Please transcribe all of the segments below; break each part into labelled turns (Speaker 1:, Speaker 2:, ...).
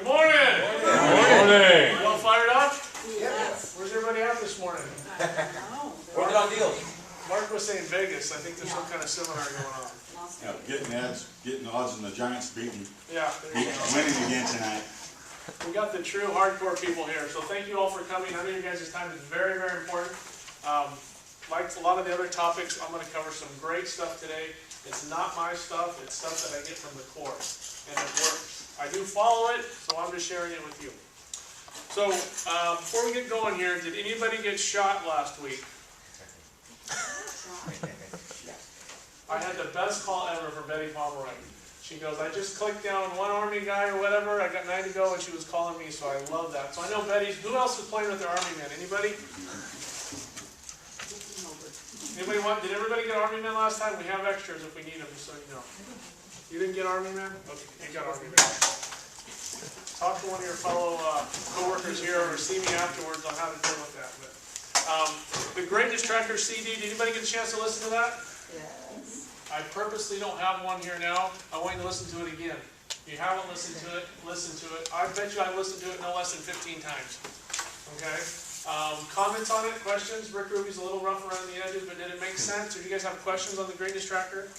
Speaker 1: Good morning.
Speaker 2: Good morning.
Speaker 1: You all fired up?
Speaker 3: Yes.
Speaker 1: Where's everybody at this morning?
Speaker 3: Working on deals.
Speaker 1: Mark was saying Vegas. I think there's some kind of seminar going on.
Speaker 2: Yeah, getting odds on the Giants beating,
Speaker 1: Yeah, there you go.
Speaker 2: winning again tonight.
Speaker 1: We got the true hardcore people here, so thank you all for coming. I know you guys' time is very, very important. Like a lot of the other topics, I'm going to cover some great stuff today. It's not my stuff, it's stuff that I get from the course, and it works. I do follow it, so I'm just sharing it with you. So, before we get going here, did anybody get shot last week? I had the best call ever from Betty Pomeroy. She goes, I just clicked down one Army guy or whatever, I got 9 to go, and she was calling me, so I love that. So I know Betty's, who else was playing with their Army men? Anybody? Did everybody get Army men last time? We have extras if we need them, just so you know. You didn't get Army men? Okay, you got Army men. Talk to one of your fellow co-workers here or see me afterwards on how to deal with that. But, the Great Distractor CD, did anybody get a chance to listen to that?
Speaker 3: Yes.
Speaker 1: I purposely don't have one here now. I want you to listen to it again. If you haven't listened to it, listen to it. I bet you I listened to it no less than 15 times. Okay? Comments on it, questions? Rick Ruby's a little rough around the edges, but did it make sense? Or do you guys have questions on the Great Distractor?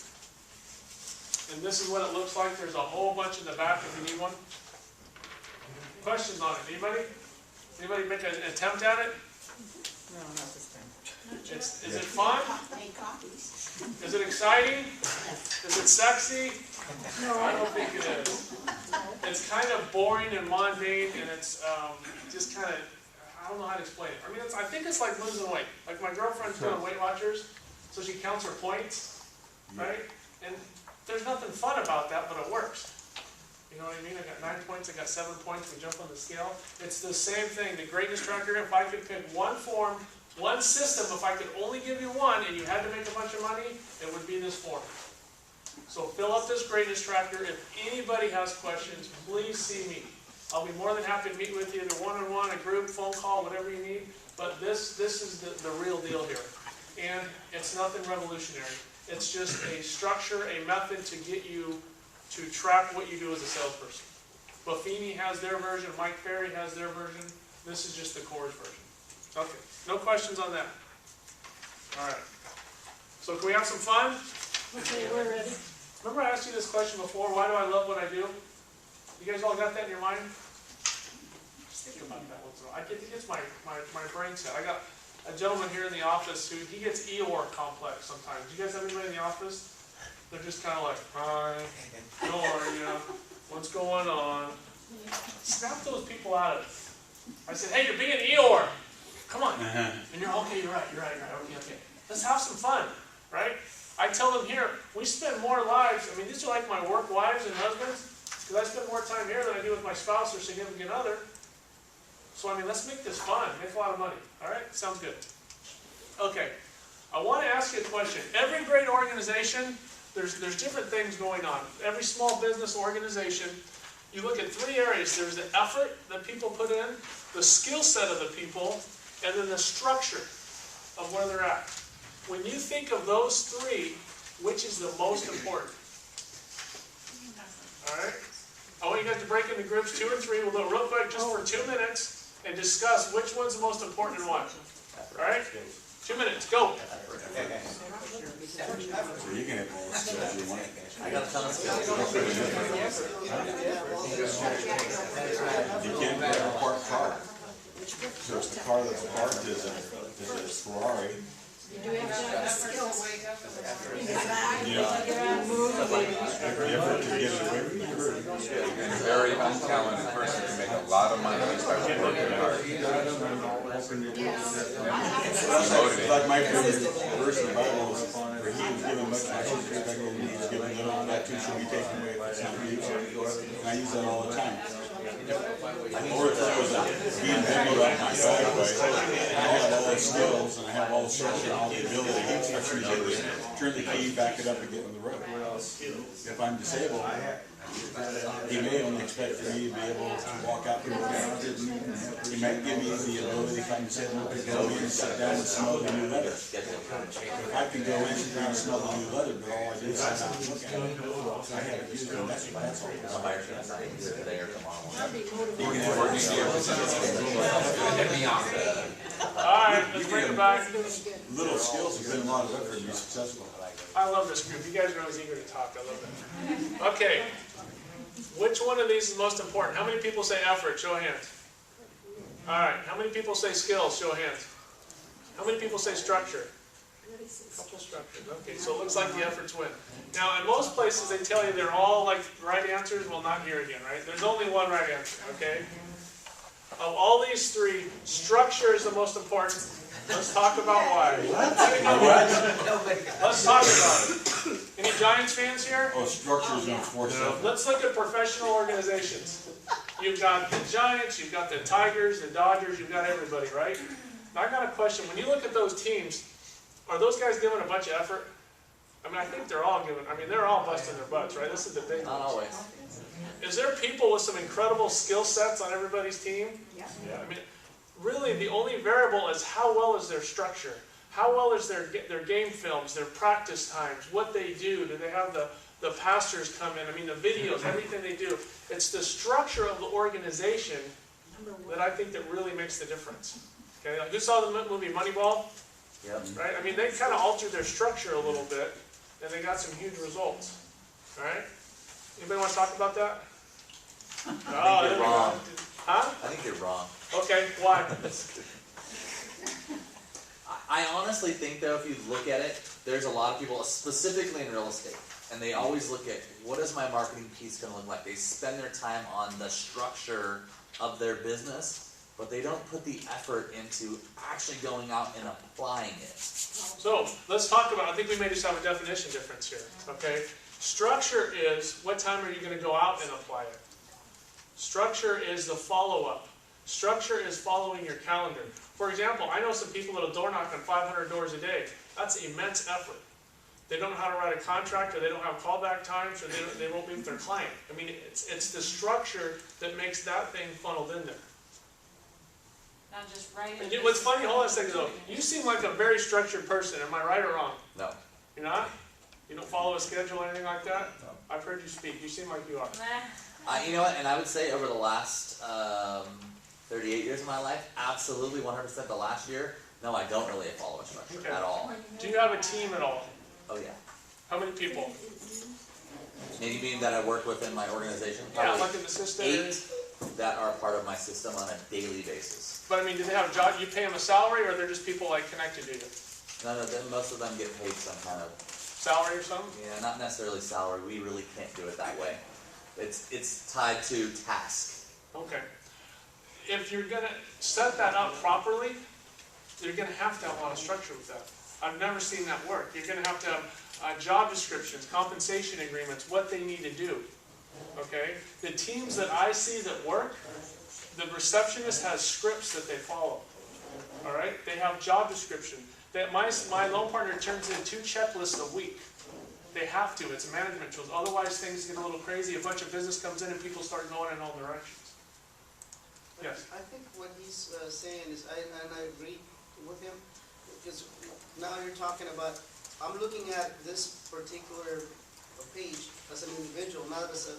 Speaker 1: And this is what it looks like. There's a whole bunch in the back if you need one. Questions on it? Anybody? Anybody make an attempt at it?
Speaker 3: No, not this time.
Speaker 1: Is it fun?
Speaker 3: Make copies.
Speaker 1: Is it exciting? Is it sexy?
Speaker 3: No,
Speaker 1: I don't think it is. It's kind of boring and mundane, and it's just kind of, I don't know how to explain it. I mean, I think it's like losing weight. Like my girlfriend's doing Weight Watchers, so she counts her points, right? And there's nothing fun about that, but it works. You know what I mean? I got 9 points, I got 7 points, we jump on the scale. It's the same thing. The Great Distractor, if I could pick one form, one system, if I could only give you one and you had to make a bunch of money, it would be this form. So fill up this Great Distractor. If anybody has questions, please see me. I'll be more than happy to meet with you, either one-on-one, a group, phone call, whatever you need. But this is the real deal here. And it's nothing revolutionary. It's just a structure, a method to get you to track what you do as a salesperson. Buffini has their version, Mike Ferry has their version. This is just the core's version. Okay, no questions on that. All right. So can we have some fun?
Speaker 3: Okay, we're ready.
Speaker 1: Remember I asked you this question before, why do I love what I do? You guys all got that in your mind? Just think about that once in a while. It gets my brain set. I got a gentleman here in the office who, he gets Eeyore complex sometimes. Do you guys have anybody in the office? They're just kind of like, hi, how are you? What's going on? Snap those people out of it. I said, hey, you're being Eeyore. Come on. And you're okay, you're right. Okay. Let's have some fun, right? I tell them here, we spend more lives, I mean, these are like my work wives and husbands, because I spend more time here than I do with my spouse or significant other. So, I mean, let's make this fun, make a lot of money. All right? Sounds good. Okay. I want to ask you a question. Every great organization, there's different things going on. Every small business organization, you look at 3 areas. There's the effort that people put in, the skill set of the people, and then the structure of where they're at. When you think of those 3, which is the most important? All right? I want you guys to break into groups 2 or 3. We'll do it real quick just for 2 minutes and discuss which one's the most important and why. All right? 2 minutes. Go.
Speaker 2: So you can have all the skills you want.
Speaker 3: I got a ton of skills.
Speaker 2: You can't play a parked car. So if the car that's parked is a Ferrari.
Speaker 3: You do have to have skills.
Speaker 2: Yeah. The effort to get it away from the curb.
Speaker 4: A very untalented person can make a lot of money just by working hard.
Speaker 2: It's like my favorite verse in the Bible is, for he was given much respect and he was given little, that too shall be taken away if it's not used. And I use that all the time. Or if there was a being big about my driveway, I have all the skills and I have all the structure and all the ability. I can turn the key, back it up and get on the road. If I'm disabled, He may only expect for me to be able to walk out and look at it. He might give me the ability if I can sit down and sit down and smell the new leather. If I can go in, sit down and smell the new leather, but all I do is sit down and look at it, I haven't used it, that's all.
Speaker 4: Today or tomorrow.
Speaker 1: Alright, let's bring it back.
Speaker 2: Little skills have been a lot of effort to be successful.
Speaker 1: I love this group. You guys are always eager to talk. I love it. Okay. Which one of these is most important? How many people say effort? Show of hands. Alright. How many people say skills? Show of hands. How many people say structure? Couple structures. Okay, so it looks like the efforts win. Now, in most places, they tell you they're all like right answers. Well, not here again, right? There's only one right answer, okay? Of all these three, structure is the most important. Let's talk about why. Let's talk about it. Any Giants fans here?
Speaker 2: Oh, structure is gonna force it.
Speaker 1: Let's look at professional organizations. You've got the Giants, you've got the Tigers, the Dodgers, you've got everybody, right? Now, I got a question. When you look at those teams, are those guys giving a bunch of effort? I mean, I think they're all giving, they're all busting their butts, right? This is the big
Speaker 5: Not
Speaker 1: one.
Speaker 5: always.
Speaker 1: Is there people with some incredible skill sets on everybody's team?
Speaker 3: Yeah.
Speaker 1: I mean, really, the only variable is how well is their structure? How well is their game films, their practice times, what they do? Do they have the pastors come in? I mean, the videos, everything they do. It's the structure of the organization that I think that really makes the difference. Okay, like who saw the movie Moneyball?
Speaker 5: Yep.
Speaker 1: Right? I mean, they kind of altered their structure a little bit, and they got some huge results. All right? Anybody want to talk about that?
Speaker 5: I think you're wrong.
Speaker 1: Huh?
Speaker 5: I think you're wrong.
Speaker 1: Okay, why?
Speaker 5: I honestly think though, if you look at it, there's a lot of people, specifically in real estate, and they always look at, what is my marketing piece going to look like? They spend their time on the structure of their business, but they don't put the effort into actually going out and applying it.
Speaker 1: So, let's talk about, I think we may just have a definition difference here, okay? Structure is, what time are you going to go out and apply it? Structure is the follow-up. Structure is following your calendar. For example, I know some people that'll door knock on 500 doors a day. That's immense effort. They don't know how to write a contract, or they don't have callback times, or they won't be with their client. I mean, it's the structure that makes that thing funneled in there.
Speaker 6: Not just writing.
Speaker 1: And what's funny, hold on a second though, you seem like a very structured person. Am I right or wrong?
Speaker 5: No.
Speaker 1: You're not? You don't follow a schedule or anything like that? No. I've heard you speak. You seem like you are.
Speaker 5: You know what, and I would say over the last 38 years of my life, absolutely 100% the last year, no, I don't really follow a structure
Speaker 1: Okay.
Speaker 5: at all.
Speaker 1: Do you have a team at all?
Speaker 5: Oh yeah.
Speaker 1: How many people?
Speaker 5: Maybe mean that I work within my organization?
Speaker 1: Yeah,
Speaker 5: Probably
Speaker 1: like an assistant?
Speaker 5: 8 that are part of my system on a daily basis.
Speaker 1: But I mean, do they have a job? You pay them a salary, or they're just people like connected to you?
Speaker 5: None of them, most of them get paid some kind of,
Speaker 1: Salary or something?
Speaker 5: yeah, not necessarily salary, we really can't do it that way. It's tied to task.
Speaker 1: Okay. If you're going to set that up properly, you're going to have a lot of structure with that. I've never seen that work. You're going to have job descriptions, compensation agreements, what they need to do. Okay? The teams that I see that work, the receptionist has scripts that they follow. All right? They have job description. My loan partner turns in 2 checklists a week. They have to. It's a management tool. Otherwise, things get a little crazy. A bunch of business comes in and people start going in all directions. Yes.
Speaker 7: I think what he's saying is, and I agree with him, because now you're talking about, I'm looking at this particular page as an individual, not as a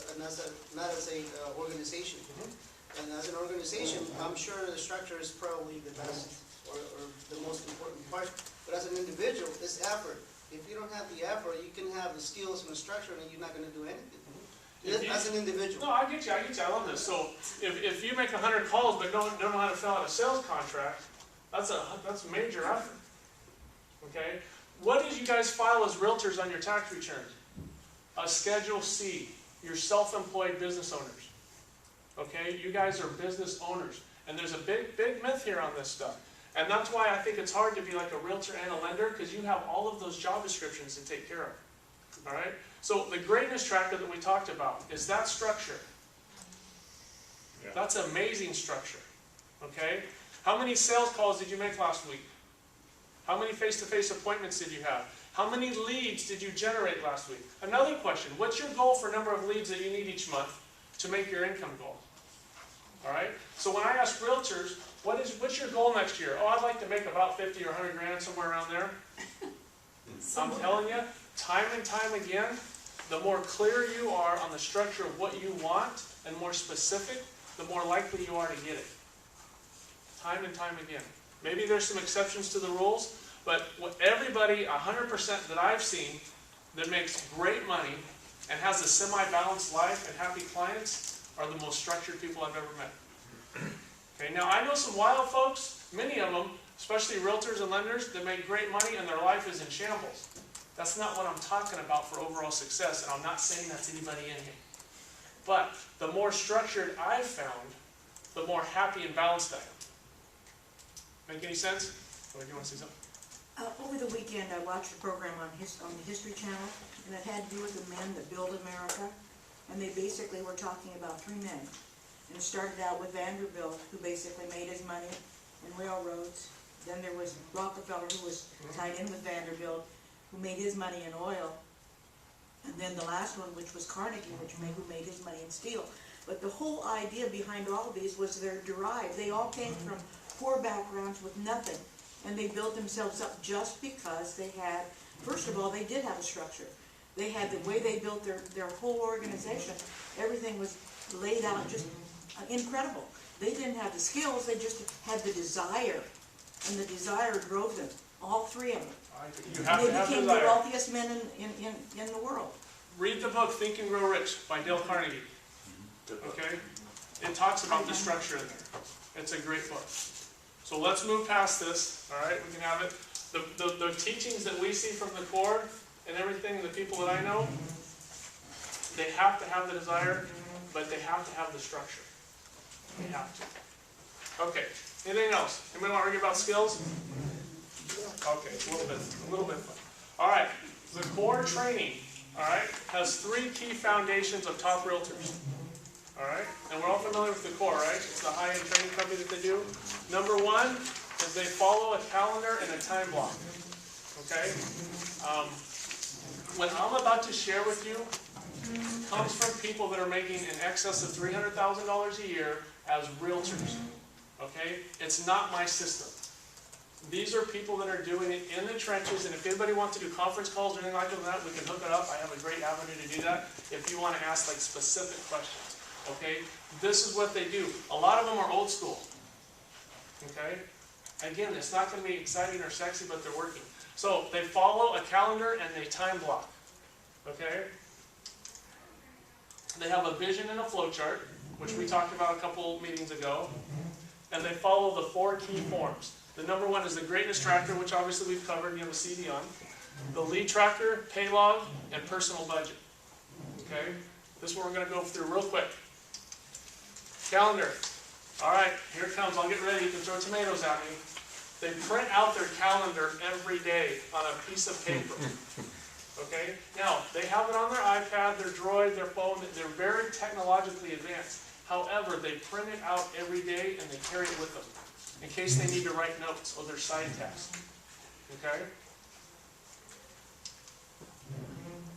Speaker 7: organization. And as an organization, I'm sure the structure is probably the best or the most important part. But as an individual, it's effort. If you don't have the effort, you can have the skills and the structure, and you're not going to do anything. As an individual.
Speaker 1: No, I get you. I love this. So if you make 100 calls but don't know how to fill out a sales contract, that's a major effort. Okay? What did you guys file as realtors on your tax return? A Schedule C. You're self-employed business owners. Okay? You guys are business owners. And there's a big myth here on this stuff. And that's why I think it's hard to be like a realtor and a lender, because you have all of those job descriptions to take care of. All right? So the greatness tracker that we talked about is that structure. Yeah. That's amazing structure. Okay? How many sales calls did you make last week? How many face-to-face appointments did you have? How many leads did you generate last week? Another question, what's your goal for number of leads that you need each month to make your income goal? All right, so when I ask realtors, what's your goal next year? Oh, I'd like to make about 50 or 100 grand, somewhere around there. I'm telling you, time and time again, the more clear you are on the structure of what you want and more specific, the more likely you are to get it. Time and time again. Maybe there's some exceptions to the rules, but what everybody, 100% that I've seen that makes great money and has a semi-balanced life and happy clients are the most structured people I've ever met. Okay, now I know some wild folks, many of them, especially realtors and lenders, that make great money and their life is in shambles. That's not what I'm talking about for overall success, and I'm not saying that's anybody in here. But the more structured I've found, the more happy and balanced I am. Make any sense? Or do you want to say something?
Speaker 3: Over the weekend, I watched a program on the History Channel, and it had to do with the men that built America. And they basically were talking about three men. And it started out with Vanderbilt, who basically made his money in railroads. Then there was Rockefeller, who was tied in with Vanderbilt, who made his money in oil. And then the last one, which was Carnegie, who made his money in steel. But the whole idea behind all of these was they're derived. They all came from poor backgrounds with nothing. And they built themselves up just because they had, first of all, they did have a structure. They had the way they built their whole organization. Everything was laid out just incredible. They didn't have the skills, they just had the desire. And the desire drove them, all three of them.
Speaker 1: You have
Speaker 3: They
Speaker 1: to have
Speaker 3: became the
Speaker 1: desire.
Speaker 3: wealthiest men in the world.
Speaker 1: Read the book Think and Grow Rich by Dale Carnegie. Okay? It talks about the structure in there. It's a great book. So let's move past this. All right, we can have it. The teachings that we see from the core and everything, the people that I know, they have to have the desire, but they have to have the structure. They have to. Okay. Anything else? Anybody want to argue about skills? Okay, a little bit fun. All right. The core training, all right, has three key foundations of top realtors. All right, and we're all familiar with the core, right? It's the high-end training company that they do. Number one is they follow a calendar and a time block. Okay. What I'm about to share with you comes from people that are making in excess of $300,000 a year as realtors. Okay? It's not my system. These are people that are doing it in the trenches, and if anybody wants to do conference calls or anything like that, we can hook it up. I have a great avenue to do that if you want to ask like specific questions. Okay? This is what they do. A lot of them are old school. Okay? Again, it's not going to be exciting or sexy, but they're working. So they follow a calendar and they time block. Okay? They have a vision and a flow chart, which we talked about a couple meetings ago. And they follow the four key forms. The number one is the greatness tracker, which obviously we've covered and you have a CD on. The lead tracker, pay log, and personal budget. Okay? This is what we're going to go through real quick. Calendar. All right, here it comes. I'll get ready. You can throw tomatoes at me. They print out their calendar every day on a piece of paper. Okay? Now, they have it on their iPad, their Droid, their phone. They're very technologically advanced. However, they print it out every day and they carry it with them in case they need to write notes or their side tasks. Okay?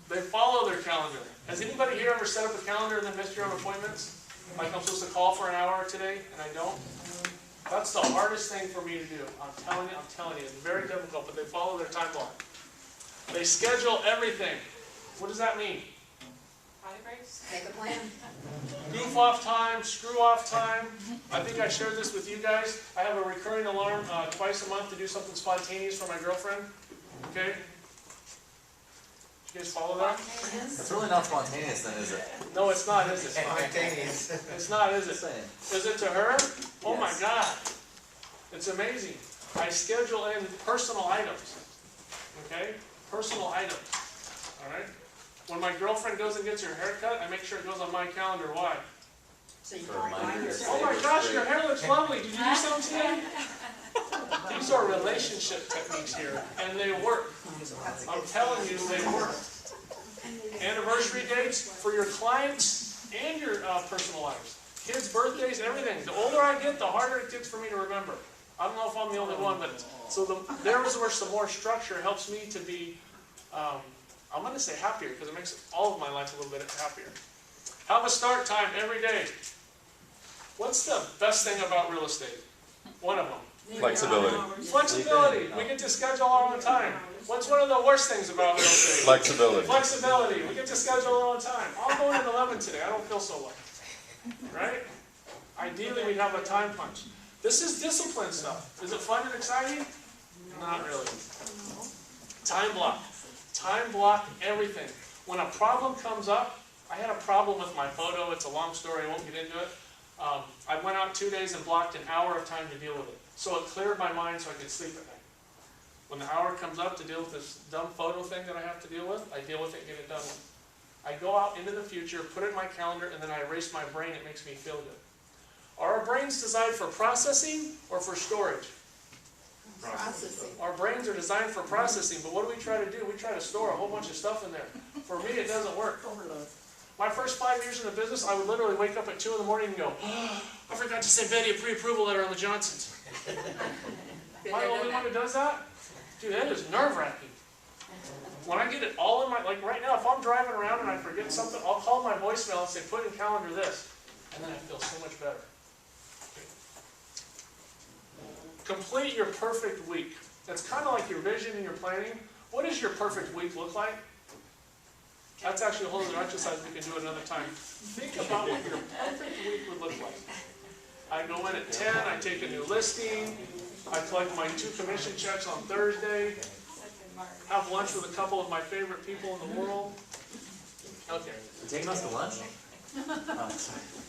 Speaker 1: They follow their calendar. Has anybody here ever set up a calendar and then missed your own appointments? Like I'm supposed to call for an hour today and I don't? That's the hardest thing for me to do. I'm telling you, it's very difficult, but they follow their time block. They schedule everything. What does that mean?
Speaker 6: Potty breaks?
Speaker 3: Make a plan.
Speaker 1: Goof off time, screw off time. I think I shared this with you guys. I have a recurring alarm twice a month to do something spontaneous for my girlfriend. Okay? You guys follow that?
Speaker 5: It's really not spontaneous then, is it?
Speaker 1: No, it's not, is it? It's not, is
Speaker 5: Just
Speaker 1: it?
Speaker 5: saying.
Speaker 1: Is it to her? Oh my
Speaker 5: Yes.
Speaker 1: God. It's amazing. I schedule in personal items. Okay? Personal items. Alright? When my girlfriend goes and gets her hair cut, I make sure it goes on my calendar. Why?
Speaker 3: So you
Speaker 5: For
Speaker 3: don't
Speaker 5: reminder
Speaker 3: mind
Speaker 5: to
Speaker 3: yourself.
Speaker 1: Oh my gosh, your hair looks lovely. Did you do something today? These are relationship techniques here, and they work. I'm telling you, they work. Anniversary dates for your clients and your personal lives. Kids' birthdays, everything. The older I get, the harder it gets for me to remember. I don't know if I'm the only one, but so there's where some more structure helps me to be I'm gonna say happier, because it makes all of my life a little bit happier. Have a start time every day. What's the best thing about real estate? One of them.
Speaker 4: Flexibility.
Speaker 1: Flexibility. We get to schedule our own time. What's one of the worst things about real estate?
Speaker 4: Flexibility.
Speaker 1: Flexibility. We get to schedule our own time. I'm going at 11 today. I don't feel so well. Right? Ideally, we'd have a time punch. This is discipline stuff. Is it fun and exciting? Not really. Time block. Time block everything. When a problem comes up, I had a problem with my photo. It's a long story. I won't get into it. I went out 2 days and blocked an hour of time to deal with it. So it cleared my mind so I could sleep at night. When the hour comes up to deal with this dumb photo thing that I have to deal with, I deal with it and get it done with. I go out into the future, put it in my calendar, and then I erase my brain. It makes me feel good. Are our brains designed for processing or for storage?
Speaker 8: Processing.
Speaker 1: Our brains are designed for processing, but what do we try to do? We try to store a whole bunch of stuff in there. For me, it doesn't work.
Speaker 3: Overload.
Speaker 1: My first 5 years in the business, I would literally wake up at 2 in the morning and go, oh, I forgot to send Betty a pre-approval letter on the Johnsons. Am I the only one who does that? Dude, that is nerve-wracking. When I get it all in my, like right now, if I'm driving around and I forget something, I'll call my voicemail and say, put in calendar this. And then I feel so much better. Complete your perfect week. That's kind of like your vision and your planning. What does your perfect week look like? That's actually a whole other exercise we can do another time. Think about what your perfect week would look like. I go in at 10, I take a new listing, I collect my 2 commission checks on Thursday, have lunch with a couple of my favorite people in the world. Okay.
Speaker 5: You taking us to lunch?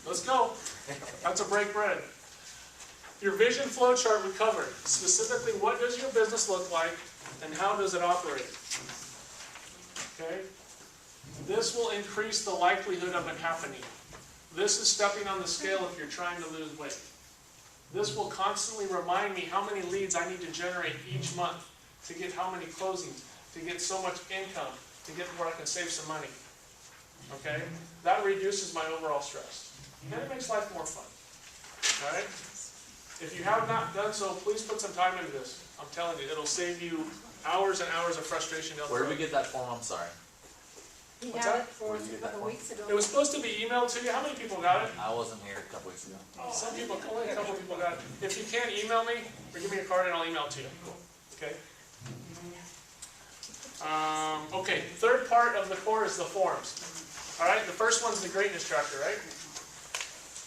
Speaker 1: Let's go. That's a break bread. Your vision flow chart we covered. Specifically, what does your business look like and how does it operate? Okay? This will increase the likelihood of it happening. This is stepping on the scale if you're trying to lose weight. This will constantly remind me how many leads I need to generate each month to get how many closings, to get so much income, to get where I can save some money. Okay? That reduces my overall stress. And it makes life more fun. Alright? If you have not done so, please put some time into this. I'm telling you, it'll save you hours and hours of frustration down the
Speaker 5: Where
Speaker 1: road.
Speaker 5: did we get that form? I'm sorry.
Speaker 8: He
Speaker 1: What's
Speaker 8: had
Speaker 1: that?
Speaker 8: it for us a couple weeks ago.
Speaker 1: It was supposed to be emailed to you. How many people got it?
Speaker 5: I wasn't here a couple weeks ago.
Speaker 1: Some people, only a couple people got it. If you can't email me, or give me a card and I'll email it to you. Okay? Okay, third part of the core is the forms. Alright, the first one's the greatness tracker, right?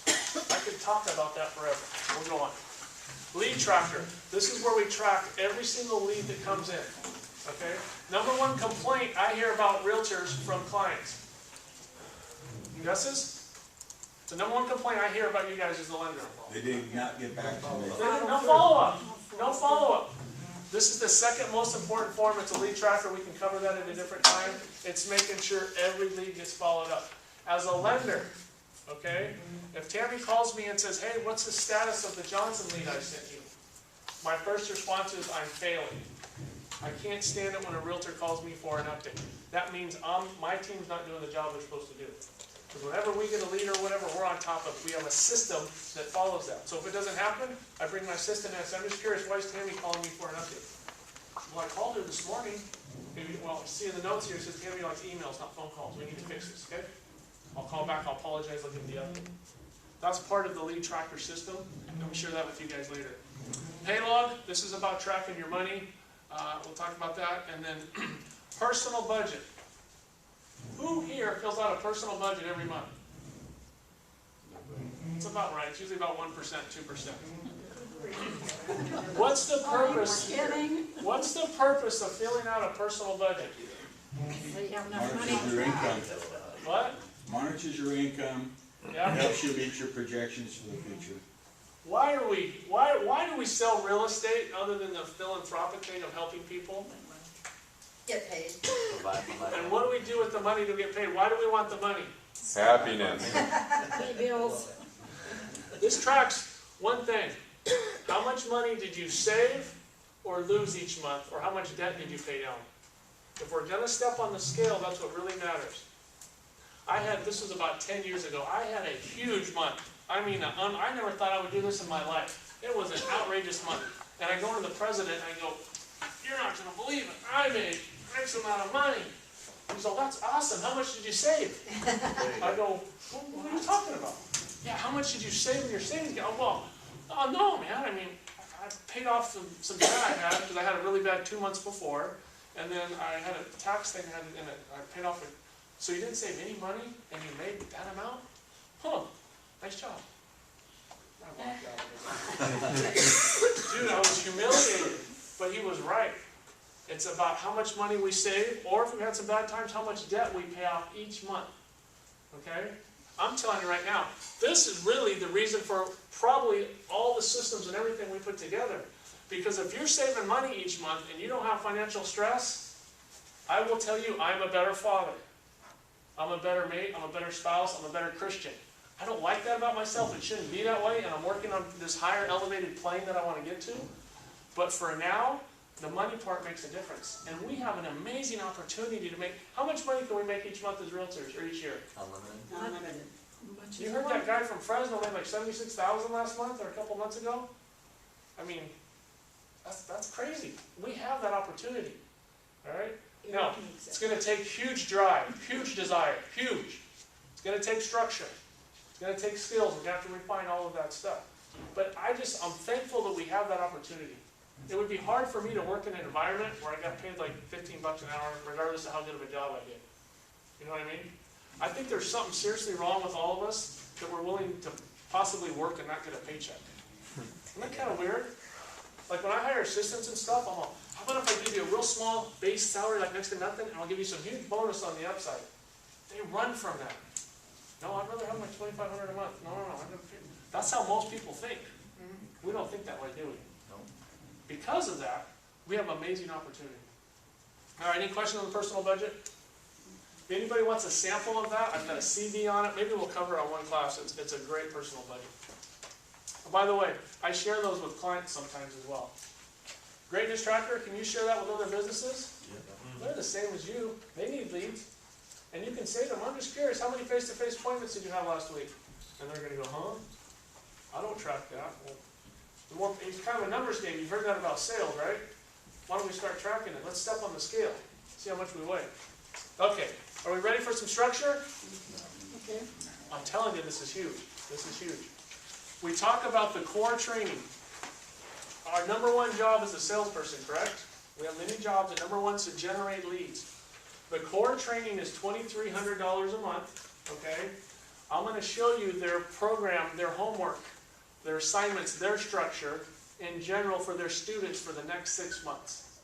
Speaker 1: I could talk about that forever. We'll go on. Lead tracker. This is where we track every single lead that comes in. Okay? Number 1 complaint I hear about realtors from clients. Guesses? The number 1 complaint I hear about you guys is the lender.
Speaker 2: They did not get back to me.
Speaker 1: No follow-up. No follow-up. This is the second most important form. It's a lead tracker. We can cover that at a different time. It's making sure every lead gets followed up. As a lender, okay, if Tammy calls me and says, hey, what's the status of the Johnson lead I sent you? My first response is, I'm failing. I can't stand it when a realtor calls me for an update. That means my team's not doing the job they're supposed to do. Because whenever we get a lead or whatever, we're on top of it. We have a system that follows that. So if it doesn't happen, I bring my assistant and I say, I'm just curious, why is Tammy calling me for an update? Well, I called her this morning. Maybe, well, see in the notes here, it says Tammy likes emails, not phone calls. We need to fix this, okay? I'll call back, I'll apologize, I'll give the update. That's part of the lead tracker system. Let me share that with you guys later. Pay log, this is about tracking your money. We'll talk about that. And then personal budget. Who here fills out a personal budget every month? It's about right. It's usually about 1%, 2%. What's the purpose? What's the purpose of filling out a personal budget?
Speaker 8: So you have enough money.
Speaker 2: Monitors your income.
Speaker 1: What?
Speaker 2: Monitors your income,
Speaker 1: Yeah.
Speaker 2: helps you meet your projections for the future.
Speaker 1: Why do we sell real estate other than the philanthropic thing of helping people?
Speaker 8: Get paid.
Speaker 1: And what do we do with the money to get paid? Why do we want the money?
Speaker 4: Happiness.
Speaker 8: Pay bills.
Speaker 1: This tracks one thing. How much money did you save or lose each month? Or how much debt did you pay down? If we're going to step on the scale, that's what really matters. This was about 10 years ago, I had a huge month. I mean, I never thought I would do this in my life. It was an outrageous month. And I go to the president and I go, you're not going to believe it. I made X amount of money. He's all, that's awesome, how much did you save? I go, well, what are you talking about? Yeah, how much did you save in your savings account? Well, oh no, man, I mean, I paid off some debt I had, because I had a really bad 2 months before, and then I had a tax thing, and I paid off it. So you didn't save any money, and you made that amount? Huh, nice job. I walked out of it. Dude, I was humiliated, but he was right. It's about how much money we save, or if we had some bad times, how much debt we pay off each month. Okay? I'm telling you right now, this is really the reason for probably all the systems and everything we put together. Because if you're saving money each month and you don't have financial stress, I will tell you, I'm a better father. I'm a better mate, I'm a better spouse, I'm a better Christian. I don't like that about myself, it shouldn't be that way, and I'm working on this higher elevated plane that I want to get to. But for now, the money part makes a difference. And we have an amazing opportunity to make, how much money can we make each month as realtors, or each year?
Speaker 5: Unlimited.
Speaker 1: You heard that guy from Fresno made like $76,000 last month, or a couple months ago? I mean, that's crazy. We have that opportunity, all right? Now, it's going to take huge drive, huge desire, huge. It's going to take structure. It's going to take skills. We have to refine all of that stuff. But I'm thankful that we have that opportunity. It would be hard for me to work in an environment where I got paid like $15 an hour, regardless of how good of a job I did. You know what I mean? I think there's something seriously wrong with all of us that we're willing to possibly work and not get a paycheck. Isn't that kind of weird? Like when I hire assistants and stuff, I'm all, how about if I give you a real small base salary, like next to nothing, and I'll give you some huge bonus on the upside? They run from that. No, I'd rather have my $2,500 a month. No. That's how most people think. We don't think that way, do we? Because of that, we have amazing opportunity. All right, any questions on the personal budget? If anybody wants a sample of that, I've got a CD on it. Maybe we'll cover it on one class. It's a great personal budget. Oh, by the way, I share those with clients sometimes as well. Greatness Tracker, can you share that with other businesses? Yeah. They're the same as you. They need leads. And you can say to them, I'm just curious, how many face-to-face appointments did you have last week? And they're going to go, huh? I don't track that. Well, it's kind of a numbers game. You've heard that about sales, right? Why don't we start tracking it? Let's step on the scale. See how much we weigh. Okay, are we ready for some structure?
Speaker 8: Okay.
Speaker 1: I'm telling you, this is huge. This is huge. We talk about the core training. Our number one job is a salesperson, correct? We have many jobs, and number one is to generate leads. The core training is $2,300 a month, okay? I'm going to show you their program, their homework, their assignments, their structure, in general for their students for the next 6 months.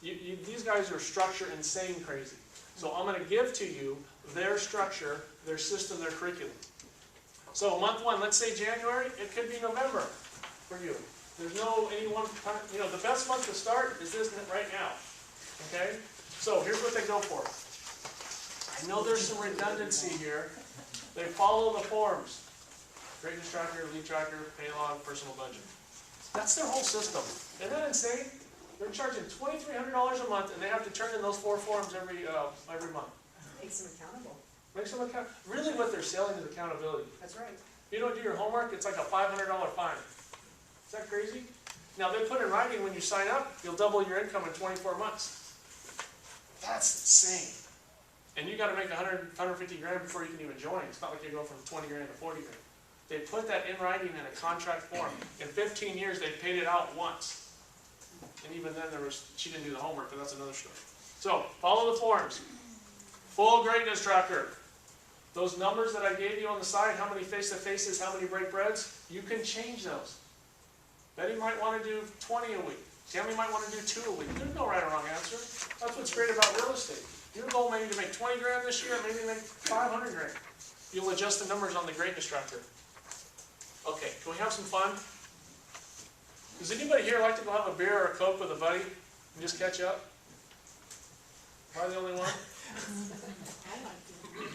Speaker 1: These guys are structure insane crazy. So I'm going to give to you their structure, their system, their curriculum. So month one, let's say January, it could be November for you. There's no any one time, the best month to start is this right now. Okay? So here's what they go for. I know there's some redundancy here. They follow the forms. Greatness Tracker, Lead Tracker, Pay Log, Personal Budget. That's their whole system. Isn't that insane? They're charging $2,300 a month, and they have to turn in those 4 forms every month.
Speaker 8: Makes them accountable.
Speaker 1: Makes them account. Really, what they're selling is accountability.
Speaker 8: That's right.
Speaker 1: If you don't do your homework, it's like a $500 fine. Is that crazy? Now they put in writing when you sign up, you'll double your income in 24 months. That's insane. And you got to make 150 grand before you can even join. It's not like you go from 20 grand to 40 grand. They put that in writing in a contract form. In 15 years, they paid it out once. And even then, she didn't do the homework, but that's another story. So, follow the forms. Full Greatness Tracker. Those numbers that I gave you on the side, how many face-to-faces, how many break breads, you can change those. Betty might want to do 20 a week. Tammy might want to do 2 a week. There's no right or wrong answer. That's what's great about real estate. Your goal may be to make 20 grand this year, maybe make 500 grand. You'll adjust the numbers on the Greatness Tracker. Okay, can we have some fun? Does anybody here like to go have a beer or a Coke with a buddy and just catch up? Am I the only one?
Speaker 8: I like it.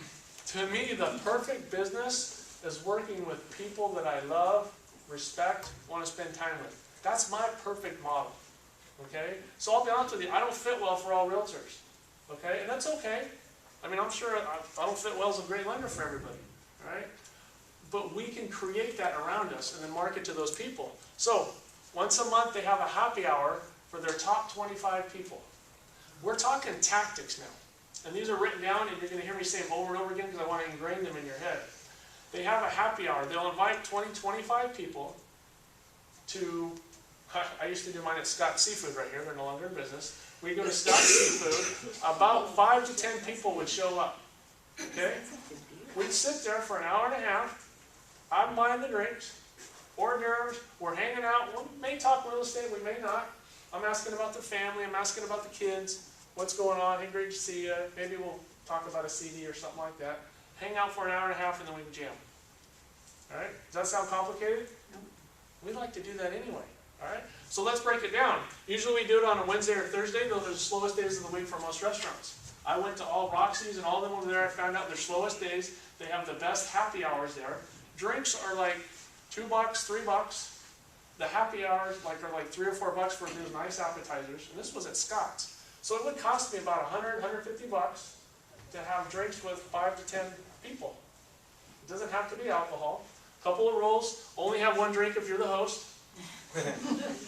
Speaker 1: To me, the perfect business is working with people that I love, respect, want to spend time with. That's my perfect model. Okay? So I'll be honest with you, I don't fit well for all realtors. Okay? And that's okay. I mean, I'm sure I don't fit well as a great lender for everybody. All right? But we can create that around us and then market to those people. So, once a month they have a happy hour for their top 25 people. We're talking tactics now. And these are written down, and you're going to hear me say them over and over again because I want to ingrain them in your head. They have a happy hour. They'll invite 20, 25 people to, I used to do mine at Scott's Seafood right here. They're no longer in business. We go to Scott's Seafood. About 5 to 10 people would show up. Okay? We'd sit there for an hour and a half. I'm buying the drinks, hors d'oeuvres. We're hanging out. We may talk real estate. We may not. I'm asking about the family. I'm asking about the kids. What's going on? Hey, great to see you. Maybe we'll talk about a CD or something like that. Hang out for an hour and a half, and then we jam. All right? Does that sound complicated? No. We like to do that anyway. All right? So let's break it down. Usually we do it on a Wednesday or Thursday. Those are the slowest days of the week for most restaurants. I went to all Roxy's and all of them over there. I found out their slowest days. They have the best happy hours there. Drinks are like $2, $3. The happy hours are like $3 or $4 for those nice appetizers. And this was at Scott's. So it would cost me about $100, $150 to have drinks with 5 to 10 people. It doesn't have to be alcohol. Couple of rules: only have one drink if you're the host.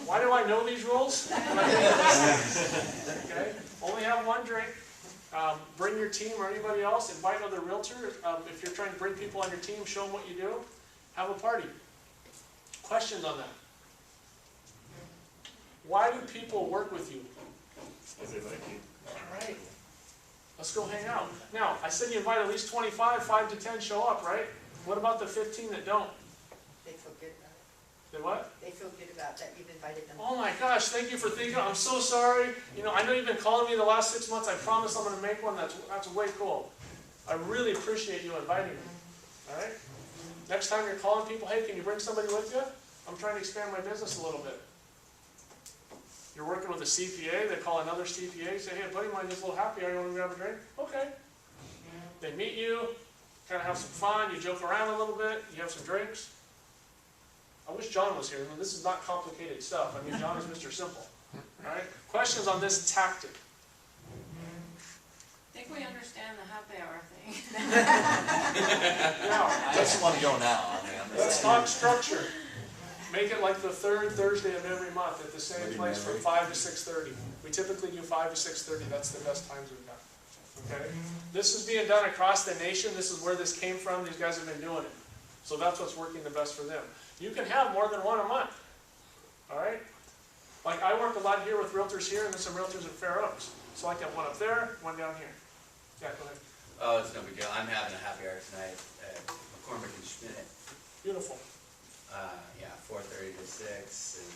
Speaker 1: Why do I know these rules? Okay, only have one drink. Bring your team or anybody else. Invite other realtors. If you're trying to bring people on your team, show them what you do. Have a party. Questions on that? Why do people work with you?
Speaker 2: Because they like you.
Speaker 1: All right. Let's go hang out. Now, I said you invite at least 25, 5 to 10 show up, right? What about the 15 that don't?
Speaker 8: They feel good about it.
Speaker 1: They what?
Speaker 8: They feel good about that you've invited them.
Speaker 1: Oh my gosh, thank you for thinking. I'm so sorry. You know, I know you've been calling me the last 6 months. I promise I'm going to make one. That's way cool. I really appreciate you inviting me. All right? Next time you're calling people, hey, can you bring somebody with you? I'm trying to expand my business a little bit. You're working with a CPA, they call another CPA, say, hey, buddy, mind this little happy hour, you want to grab a drink? Okay. They meet you, kind of have some fun, you joke around a little bit, you have some drinks. I wish John was here. I mean, this is not complicated stuff. I mean, John is Mr. Simple. All right? Questions on this tactic?
Speaker 6: I think we understand the happy hour thing.
Speaker 1: Now,
Speaker 5: I just want to go now.
Speaker 1: let's talk structure. Make it like the third Thursday of every month at the same place from 5 to 6:30. We typically do 5 to 6:30. That's the best times we've got. Okay? This is being done across the nation. This is where this came from. These guys have been doing it. So that's what's working the best for them. You can have more than one a month. All right? Like I work a lot here with realtors here and then some realtors in Fair Oaks. So I got one up there, one down here. Yeah, go ahead.
Speaker 9: Oh, it's no big deal. I'm having a happy hour tonight at McCormick and Schmidt.
Speaker 1: Beautiful.
Speaker 9: Yeah, 4:30 to 6, and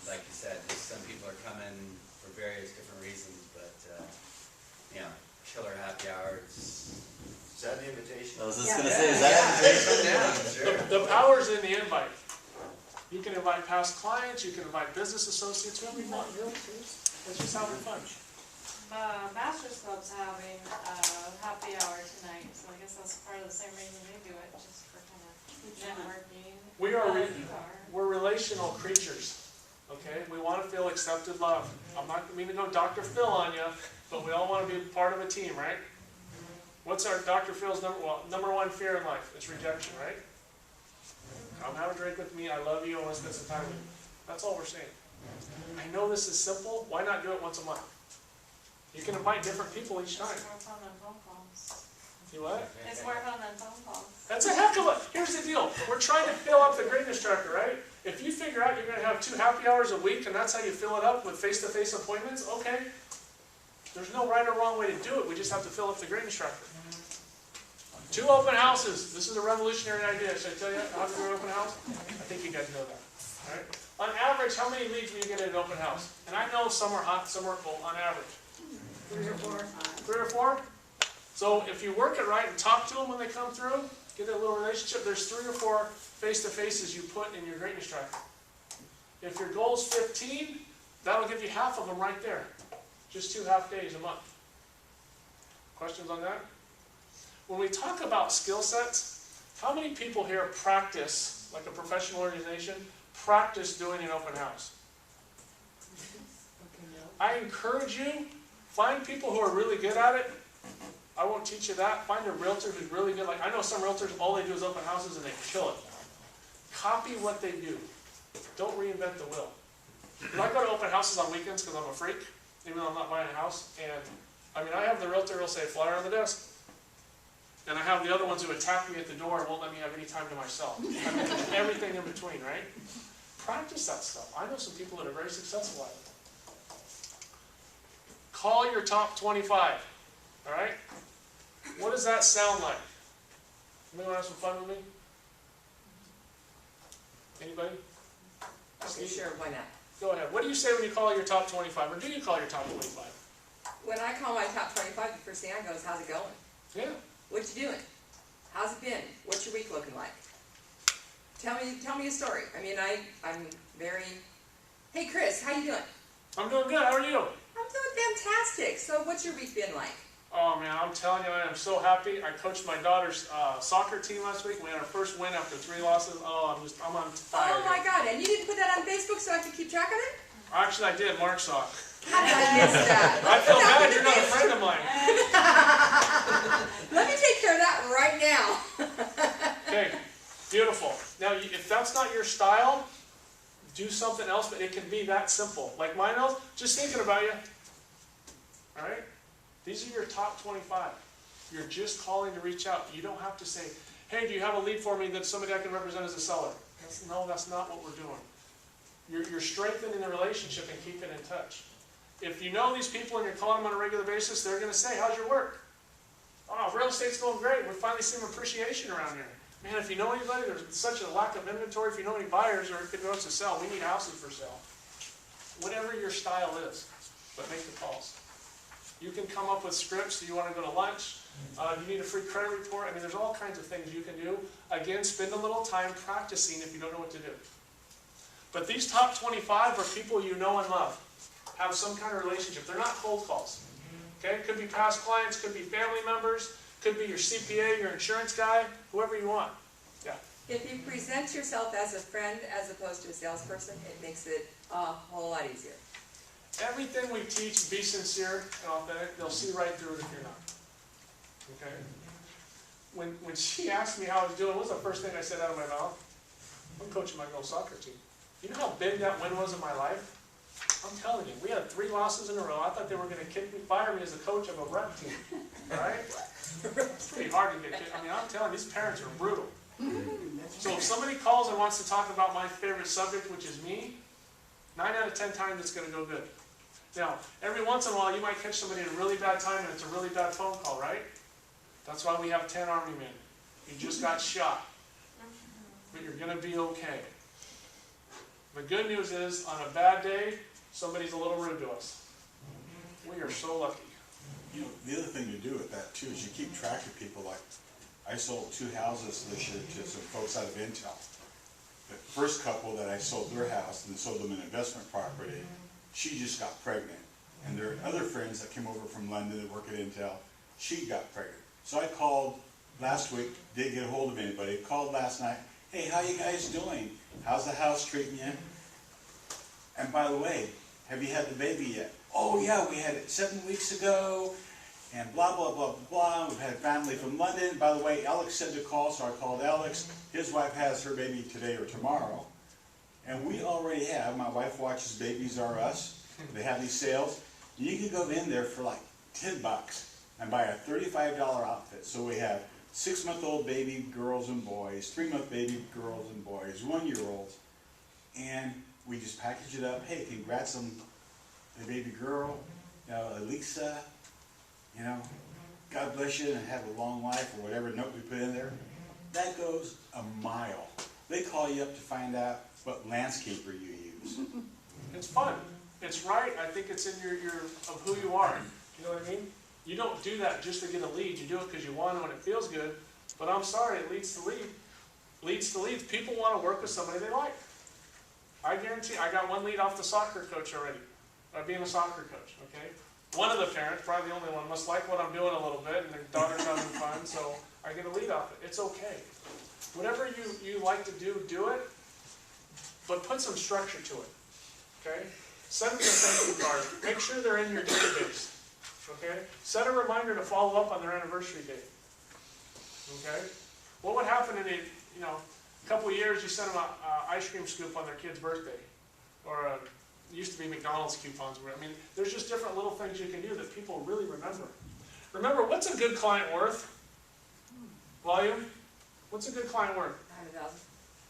Speaker 9: like you said, just some people are coming for various different reasons, but you know, killer happy hours.
Speaker 2: Is that an invitation?
Speaker 5: I was just going to say, is that
Speaker 9: Sure.
Speaker 1: The power's in the invite. You can invite past clients, you can invite business associates, whoever you want. It's just having fun.
Speaker 6: Masters Club's having a happy hour tonight, so I guess that's part of the same reason they do it, just for kind of networking.
Speaker 1: We are
Speaker 6: Bar.
Speaker 1: we're relational creatures. Okay? We want to feel accepted, loved. I'm not meaning to go Dr. Phil on you, but we all want to be part of a team, right? What's our Dr. Phil's number one fear in life? It's rejection, right? Come have a drink with me. I love you. I want to spend some time with you. That's all we're saying. I know this is simple. Why not do it once a month? You can invite different people each time.
Speaker 6: It's more fun than phone calls.
Speaker 1: You what?
Speaker 6: It's more fun than phone calls.
Speaker 1: That's a heck of a... Here's the deal. We're trying to fill up the greatness tracker, right? If you figure out you're going to have 2 happy hours a week and that's how you fill it up with face-to-face appointments, okay. There's no right or wrong way to do it. We just have to fill up the greatness tracker. 2 open houses. This is a revolutionary idea. Should I tell you how to do an open house? I think you guys know that. All right? On average, how many leads will you get at an open house? And I know some are hot, some are cold, on average.
Speaker 3: 3 or 4.
Speaker 1: 3 or 4? So if you work it right and talk to them when they come through, get that little relationship, there's 3 or 4 face-to-faces you put in your greatness tracker. If your goal is 15, that'll give you half of them right there. Just 2 half days a month. Questions on that? When we talk about skill sets, how many people here practice, like a professional organization, practice doing an open house? I encourage you, find people who are really good at it. I won't teach you that. Find a realtor who's really good. Like I know some realtors, all they do is open houses and they kill it. Copy what they do. Don't reinvent the wheel. When I go to open houses on weekends because I'm a freak, even though I'm not buying a house. And, I mean, I have the Realtor will say flyer on the desk. And I have the other ones who attack me at the door and won't let me have any time to myself. I mean, there's everything in between, right? Practice that stuff. I know some people that are very successful at it. Call your top 25, all right? What does that sound like? Anybody want to have some fun with me? Anybody?
Speaker 10: Okay, sure, why not?
Speaker 1: Go ahead. What do you say when you call your top 25, or do you call your top 25?
Speaker 10: When I call my top 25, the first thing I go is, how's it going?
Speaker 1: Yeah.
Speaker 10: What you doing? How's it been? What's your week looking like? Tell me a story. I mean, I'm very, hey Chris, how you doing?
Speaker 1: I'm doing good. How are you?
Speaker 10: I'm doing fantastic. So what's your week been like?
Speaker 1: Oh man, I'm telling you, I am so happy. I coached my daughter's soccer team last week. We had our first win after 3 losses. Oh, I'm on fire.
Speaker 10: Oh my God, and you didn't put that on Facebook so I could keep track of it?
Speaker 1: Actually, I did. Mark saw it.
Speaker 10: How did I miss that?
Speaker 1: I feel bad. You're not a friend of mine.
Speaker 10: Let me take care of that right now.
Speaker 1: Okay, beautiful. Now, if that's not your style, do something else, but it can be that simple. Like mine else, just thinking about you. All right? These are your top 25. You're just calling to reach out. You don't have to say, hey, do you have a lead for me that somebody I can represent as a seller? No, that's not what we're doing. You're strengthening the relationship and keeping in touch. If you know these people and you're calling them on a regular basis, they're going to say, how's your work? Oh, real estate's going great. We're finally seeing appreciation around here. Man, if you know anybody, there's such a lack of inventory. If you know any buyers or if it goes to sell, we need houses for sale. Whatever your style is, but make the calls. You can come up with scripts. You want to go to lunch. You need a free credit report. I mean, there's all kinds of things you can do. Again, spend a little time practicing if you don't know what to do. But these top 25 are people you know and love. Have some kind of relationship. They're not cold calls. Okay? Could be past clients, could be family members, could be your CPA, your insurance guy, whoever you want. Yeah.
Speaker 10: If you present yourself as a friend as opposed to a salesperson, it makes it a whole lot easier.
Speaker 1: Everything we teach, be sincere and authentic, they'll see right through it if you're not. Okay? When she asked me how I was doing, what was the first thing I said out of my mouth? I'm coaching my girls' soccer team. You know how big that win was in my life? I'm telling you, we had 3 losses in a row. I thought they were going to fire me as a coach of a rep team. Right? It's pretty hard to get kicked. I mean, I'm telling you, these parents are brutal. So if somebody calls and wants to talk about my favorite subject, which is me, 9 out of 10 times it's going to go good. Now, every once in a while you might catch somebody at a really bad time and it's a really bad phone call, right? That's why we have 10 Army men. You just got shot. But you're going to be okay. The good news is, on a bad day, somebody's a little rude to us. We are so lucky.
Speaker 2: You know, the other thing to do with that too is you keep track of people. Like, I sold 2 houses this year to some folks out of Intel. The first couple that I sold their house and sold them an investment property, she just got pregnant. And their other friends that came over from London that work at Intel, she got pregnant. So I called last week, didn't get a hold of anybody. Called last night, hey, how you guys doing? How's the house treating you? And by the way, have you had the baby yet? Oh yeah, we had it 7 weeks ago, and blah, blah, blah, blah, blah. We've had family from London. By the way, Alex said to call, so I called Alex. His wife has her baby today or tomorrow. And we already have, my wife watches Babies R Us. They have these sales. You can go in there for like $10 and buy a $35 outfit. So we have 6-month-old baby girls and boys, 3-month baby girls and boys, 1-year-olds. And we just package it up. Hey, congrats on the baby girl, you know, Elisa, you know, God bless you and have a long life or whatever note we put in there. That goes a mile. They call you up to find out what landscaper you use.
Speaker 1: It's fun. It's right. I think it's in your of who you are. You know what I mean? You don't do that just to get a lead. You do it because you want it when it feels good. But I'm sorry, it leads to lead. Leads to leads. People want to work with somebody they like. I guarantee I got 1 lead off the soccer coach already. Being a soccer coach, okay? One of the parents, probably the only one, must like what I'm doing a little bit, and their daughter's having fun, so I get a lead off it. It's okay. Whatever you like to do, do it, but put some structure to it, okay? Send them a thank you card. Make sure they're in your database, okay? Set a reminder to follow up on their anniversary date, okay? What would happen in a couple of years you send them an ice cream scoop on their kid's birthday, or a it used to be McDonald's coupons. I mean, there's just different little things you can do that people really remember. Remember, what's a good client worth? Volume? What's a good client worth?
Speaker 10: 100,000.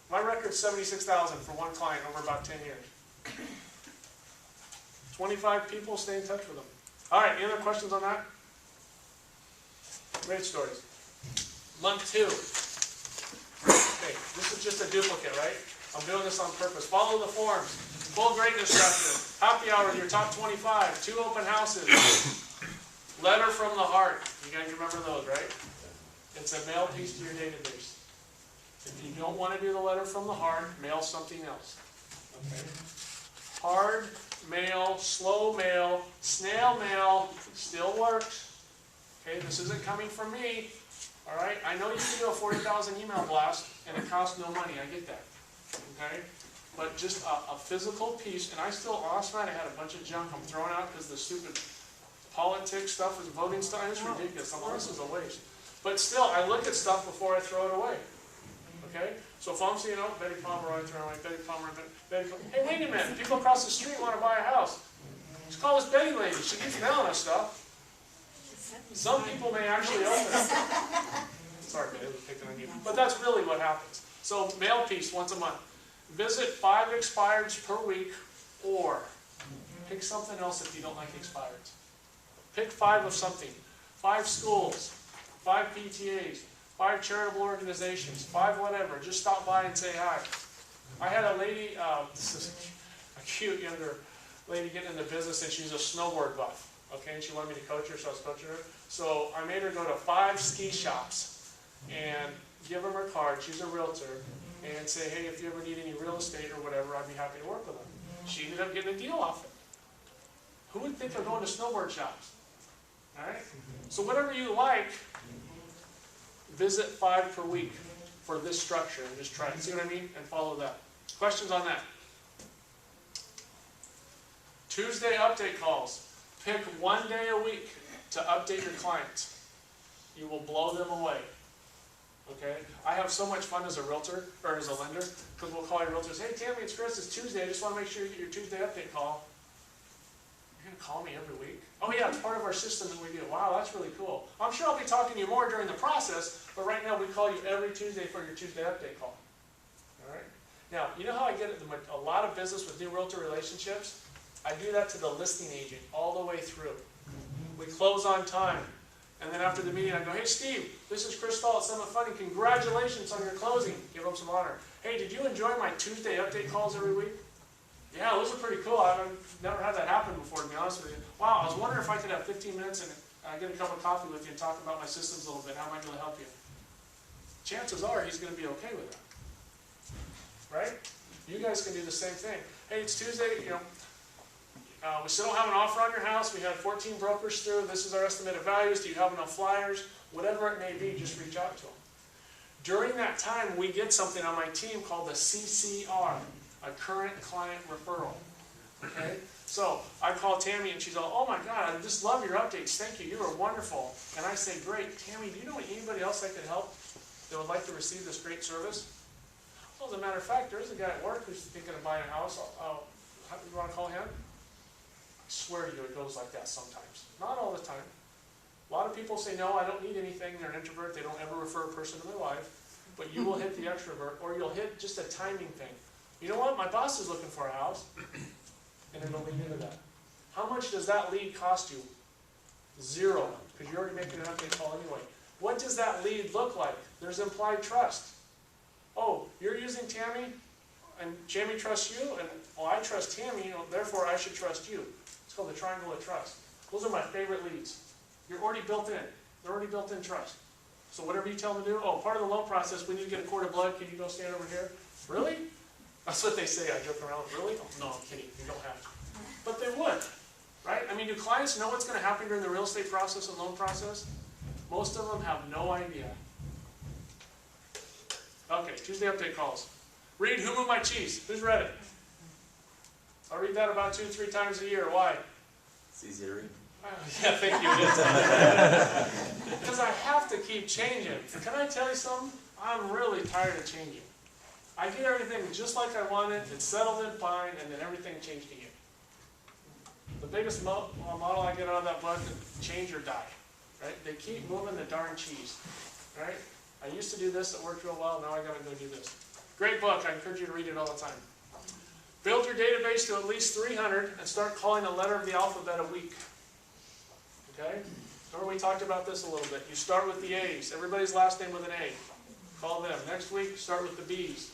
Speaker 1: My record's 76,000 for one client over about 10 years. 25 people, stay in touch with them. All right, any other questions on that? Great stories. Month 2. Okay, this is just a duplicate, right? I'm doing this on purpose. Follow the forms. Full greatness chapter. Happy hour, your top 25. 2 open houses. Letter from the heart. You guys remember those, right? It's a mail piece to your database. If you don't want to do the letter from the heart, mail something else. Okay? Hard mail, slow mail, snail mail still works. Okay, this isn't coming from me. All right, I know you can do a 40,000 email blast and it costs no money. I get that. Okay, but just a physical piece. And I still, last night I had a bunch of junk I'm throwing out because the stupid politics stuff is voting stuff. It's ridiculous. I'm like, this is a waste. But still, I look at stuff before I throw it away. Okay? So if I'm seeing, oh, Betty Pomeroy throwing away, Betty Pomeroy, Betty Pomeroy. Hey, wait a minute. People across the street want to buy a house. Just call this Betty lady. She keeps mailing us stuff. Some people may actually open it. Sorry, Betty, I was picking on you. But that's really what happens. So mail piece once a month. Visit 5 expireds per week, or pick something else if you don't like expireds. Pick 5 of something. 5 schools, 5 PTAs, 5 charitable organizations, 5 whatever. Just stop by and say hi. I had a lady, this is a cute younger lady getting into business, and she's a snowboard buff. Okay, and she wanted me to coach her, so I was coaching her. So I made her go to 5 ski shops and give them her card. She's a realtor. And say, hey, if you ever need any real estate or whatever, I'd be happy to work with them. She ended up getting a deal off it. Who would think of going to snowboard shops? All right? So whatever you like, visit 5 per week for this structure and just try it. See what I mean? And follow that. Questions on that? Tuesday update calls. Pick 1 day a week to update your clients. You will blow them away. Okay? I have so much fun as a realtor, or as a lender, because we'll call your realtors, hey Tammy, it's Chris, it's Tuesday, I just want to make sure you get your Tuesday update call. You're going to call me every week? Oh yeah, it's part of our system that we do. Wow, that's really cool. I'm sure I'll be talking to you more during the process, but right now we call you every Tuesday for your Tuesday update call. Alright? Now, you know how I get a lot of business with new realtor relationships? I do that to the listing agent all the way through. We close on time. And then after the meeting, I go, hey, Steve, this is Chris Stahl at Summit Funding. Congratulations on your closing. Give them some honor. Hey, did you enjoy my Tuesday update calls every week? Yeah, those are pretty cool. I've never had that happen before, to be honest with you. Wow, I was wondering if I could have 15 minutes and get a cup of coffee with you and talk about my systems a little bit. How am I going to help you? Chances are he's going to be okay with that. Right? You guys can do the same thing. Hey, it's Tuesday, you know. We still don't have an offer on your house. We had 14 brokers through. This is our estimated values. Do you have enough flyers? Whatever it may be, just reach out to them. During that time, we get something on my team called the CCR, a current client referral. Okay? So I call Tammy and she's all, oh my God, I just love your updates. Thank you. You are wonderful. And I say, great. Tammy, do you know anybody else I could help that would like to receive this great service? Well, as a matter of fact, there's a guy at work who's thinking of buying a house. You want to call him? I swear to you, it goes like that sometimes. Not all the time. A lot of people say, no, I don't need anything. They're an introvert. They don't ever refer a person in their life. But you will hit the extrovert, or you'll hit just a timing thing. You know what? My boss is looking for a house. And it'll lead into that. How much does that lead cost you? 0. Because you're already making an update call anyway. What does that lead look like? There's implied trust. Oh, you're using Tammy, and Tammy trusts you, and well, I trust Tammy, therefore I should trust you. It's called the triangle of trust. Those are my favorite leads. You're already built in. They're already built in trust. So whatever you tell them to do, oh, part of the loan process, we need to get a quart of blood. Can you go stand over here? Really? That's what they say. I joke around. Really? Oh, no, I'm kidding. You don't have to. But they would, right? I mean, do clients know what's going to happen during the real estate process and loan process? Most of them have no idea. Okay, Tuesday update calls. Read Who Moved My Cheese? Who's read it? I read that about 2-3 times a year. Why?
Speaker 5: It's easy to read.
Speaker 1: Yeah, thank you. Because I have to keep changing. Can I tell you something? I'm really tired of changing. I get everything just like I want it. It's settled in fine, and then everything changed again. The biggest model I get out of that book is change or die, right? They keep moving the darn cheese, right? I used to do this, it worked real well, now I gotta go do this. Great book, I encourage you to read it all the time. Build your database to at least 300 and start calling a letter of the alphabet a week. Okay? Remember we talked about this a little bit. You start with the A's, everybody's last name with an A. Call them. Next week, start with the B's.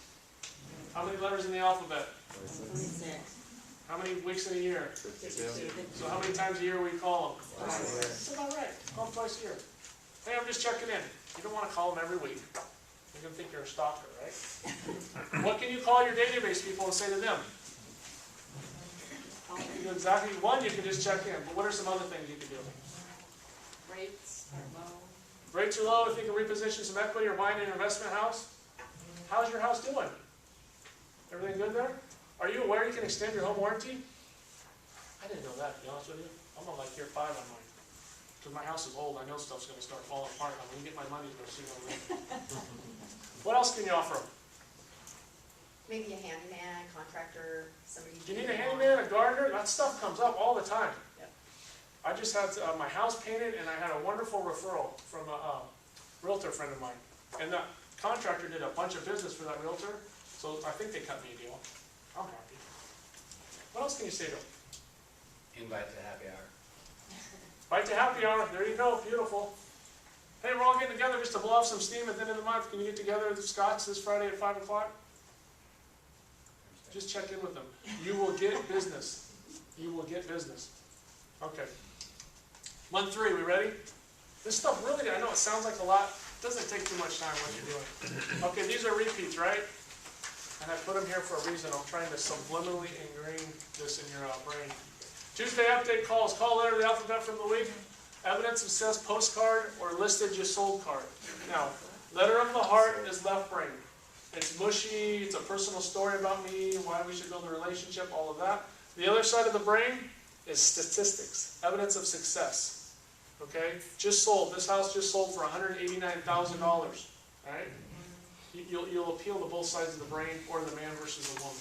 Speaker 1: How many letters in the alphabet?
Speaker 3: 26.
Speaker 1: How many weeks in a year?
Speaker 3: 52.
Speaker 1: So how many times a year we call them? That's about right. Call them twice a year. Hey, I'm just checking in. You don't want to call them every week. They're going to think you're a stalker, right? What can you call your database people and say to them? You do exactly one, you can just check in. But what are some other things you can do?
Speaker 6: Rates are low.
Speaker 1: Rates are low. If you can reposition some equity or buying an investment house. How's your house doing? Everything good there? Are you aware you can extend your home warranty? I didn't know that, to be honest with you. I'm on like year 5 on mine. Because my house is old, I know stuff's going to start falling apart. I'm going to get my money to go see what I'm What else can you offer them?
Speaker 8: Maybe a handyman, contractor, somebody.
Speaker 1: Do you need a handyman, a gardener? That stuff comes up all the time.
Speaker 8: Yep.
Speaker 1: I just had my house painted, and I had a wonderful referral from a realtor friend of mine. And that contractor did a bunch of business for that realtor, so I think they cut me a deal. I'm happy. What else can you say to them?
Speaker 9: Invite to happy hour.
Speaker 1: Invite to happy hour. There you go. Beautiful. Hey, we're all getting together just to blow off some steam at the end of the month. Can you get together with the Scots this Friday at 5 o'clock? Just check in with them. You will get business. You will get business. Okay. Month 3, we ready? This stuff really, I know it sounds like a lot. It doesn't take too much time when you're doing. Okay, these are repeats, right? And I put them here for a reason. I'm trying to subliminally ingrain this in your brain. Tuesday update calls. Call letter of the alphabet from the week. Evidence of success postcard or listed you sold card. Now, letter of the heart is left brain. It's mushy, it's a personal story about me, why we should build a relationship, all of that. The other side of the brain is statistics, evidence of success. Okay? Just sold. This house just sold for $189,000. Right? You'll appeal to both sides of the brain or the man versus the woman.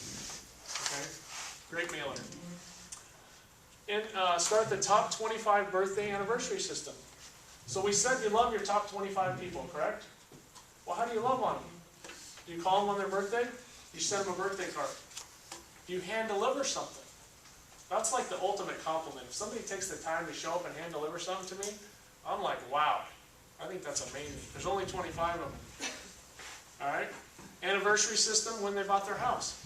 Speaker 1: Okay? Great mailer. And start the top 25 birthday anniversary system. So we said you love your top 25 people, correct? Well, how do you love on them? Do you call them on their birthday? You send them a birthday card. Do you hand deliver something? That's like the ultimate compliment. If somebody takes the time to show up and hand deliver something to me, I'm like, wow, I think that's amazing. There's only 25 of them. All right? Anniversary system when they bought their house.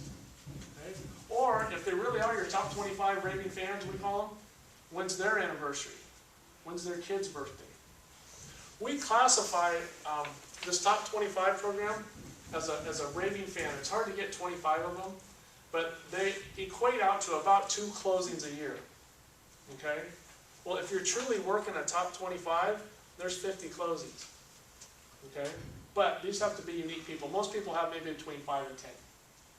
Speaker 1: Okay? Or if they really are your top 25 raving fans, we call them, when's their anniversary? When's their kid's birthday? We classify this top 25 program as a raving fan. It's hard to get 25 of them, but they equate out to about 2 closings a year. Okay? Well, if you're truly working a top 25, there's 50 closings. Okay? But these have to be unique people. Most people have maybe between 5 and 10,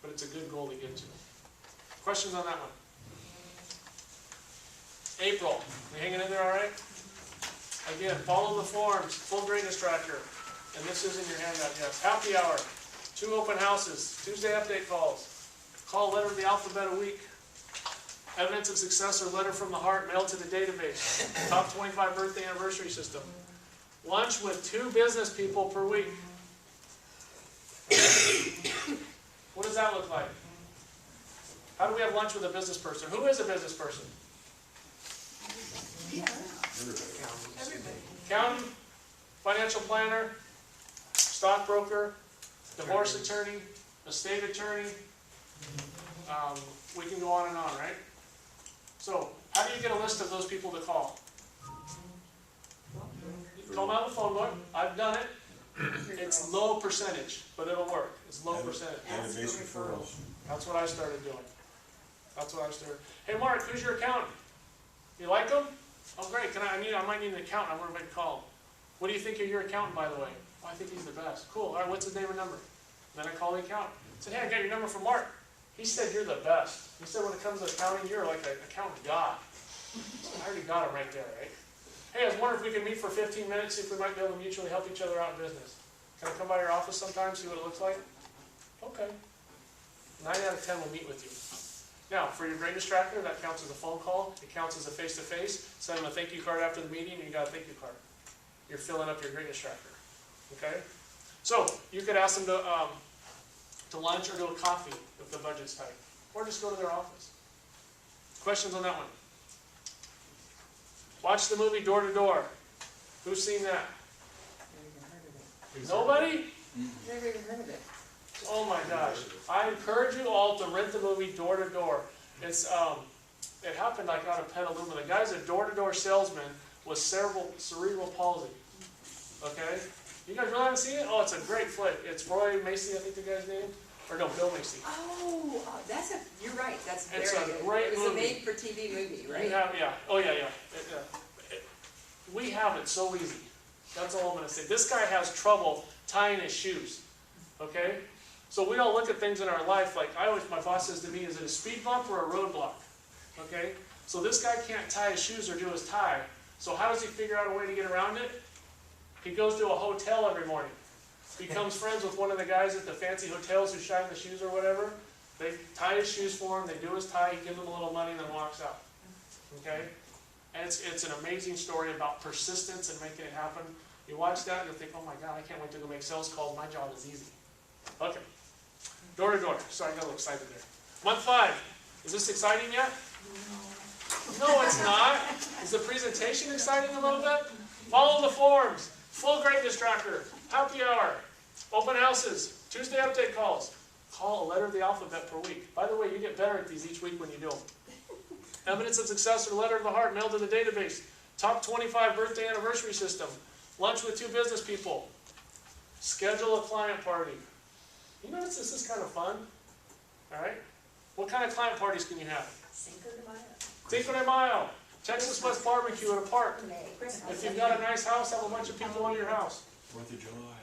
Speaker 1: but it's a good goal to get to. Questions on that one? April, we hanging in there all right? Again, follow the forms, full greatness tracker. And this is in your handout, yes. Happy hour, 2 open houses, Tuesday update calls. Call letter of the alphabet a week. Evidence of success or letter from the heart mailed to the database. Top 25 birthday anniversary system. Lunch with 2 business people per week. What does that look like? How do we have lunch with a business person? Who is a business person? Accountant, financial planner, stockbroker, divorce attorney, estate attorney. We can go on and on, right? So, how do you get a list of those people to call? You call them out of the phone book. I've done it. It's low percentage, but it'll work. It's low percentage.
Speaker 2: Database referrals.
Speaker 1: That's what I started doing. That's what I started. Hey, Mark, who's your accountant? You like them? Oh, great. I might need an accountant. I want everybody to call him. What do you think of your accountant, by the way? Oh, I think he's the best. Cool. All right, what's his name and number? Then I call the accountant. I said, hey, I got your number from Mark. He said you're the best. He said when it comes to accounting, you're like an accountant god. I already got him right there, right? Hey, I was wondering if we could meet for 15 minutes, see if we might be able to mutually help each other out in business. Can I come by your office sometime, see what it looks like? Okay. 9 out of 10 will meet with you. Now, for your greatness tracker, that counts as a phone call, it counts as a face-to-face, send them a thank you card after the meeting, and you got a thank you card. You're filling up your greatness tracker, okay? So, you could ask them to lunch or to a coffee if the budget's tight, or just go to their office. Questions on that one? Watch the movie Door to Door. Who's seen that?
Speaker 10: Never even heard of it.
Speaker 1: Nobody?
Speaker 10: Never even heard of it.
Speaker 1: Oh my gosh. I encourage you all to rent the movie Door to Door. It's it happened like out of Petaluma. The guy's a door-to-door salesman with cerebral palsy. Okay? You guys really haven't seen it? Oh, it's a great flick. It's Roy Macy, I think the guy's name. Or no, Bill Macy.
Speaker 10: Oh, you're right, that's very
Speaker 1: It's a
Speaker 10: good.
Speaker 1: great
Speaker 10: It was a
Speaker 1: movie.
Speaker 10: made-for-TV movie,
Speaker 1: You
Speaker 10: right?
Speaker 1: have, yeah. Oh yeah, yeah. We have it so easy. That's all I'm going to say. This guy has trouble tying his shoes. Okay? So we all look at things in our life like my boss says to me, is it a speed bump or a roadblock? Okay? So this guy can't tie his shoes or do his tie. So how does he figure out a way to get around it? He goes to a hotel every morning. Becomes friends with one of the guys at the fancy hotels who shine the shoes or whatever. They tie his shoes for him, they do his tie, he gives him a little money and then walks out. Okay? And it's an amazing story about persistence and making it happen. You watch that and you'll think, oh my God, I can't wait to go make sales calls. My job is easy. Okay. Door to door. Sorry, I got a little excited there. Month 5. Is this exciting yet? No, it's not. Is the presentation exciting a little bit? Follow the forms. Full greatness tracker. Happy hour. Open houses. Tuesday update calls. Call a letter of the alphabet per week. By the way, you get better at these each week when you do them. Evidence of success or letter of the heart mailed to the database. Top 25 birthday anniversary system. Lunch with 2 business people. Schedule a client party. You notice this is kind of fun? Alright? What kind of client parties can you have?
Speaker 8: Cinco de Mayo.
Speaker 1: Cinco de Mayo. Texas West barbecue at a park.
Speaker 8: Christmas.
Speaker 1: If you've got a nice house, have a bunch of people in your house.
Speaker 2: 4th of July.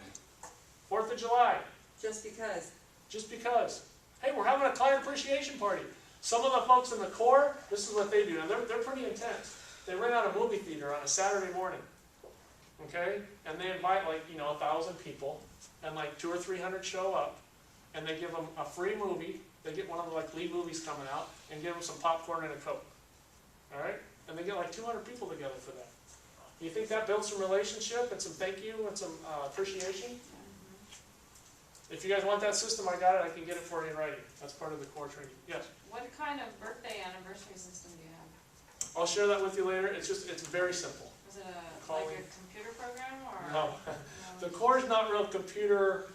Speaker 1: 4th of July.
Speaker 10: Just because.
Speaker 1: Just because. Hey, we're having a client appreciation party. Some of the folks in the core, this is what they do. And they're pretty intense. They rent out a movie theater on a Saturday morning. Okay? And they invite 1,000 people. And 200 or 300 show up. And they give them a free movie. They get one of the lead movies coming out. And give them some popcorn and a Coke. Alright? And they get 200 people together for that. Do you think that builds some relationship and some thank you and some appreciation? If you guys want that system, I got it. I can get it for you in writing. That's part of the core training. Yes?
Speaker 6: What kind of birthday anniversary system do you have?
Speaker 1: I'll share that with you later. It's very simple.
Speaker 6: Is it like
Speaker 1: Calling.
Speaker 6: a computer program or?
Speaker 1: No. The core is not real computer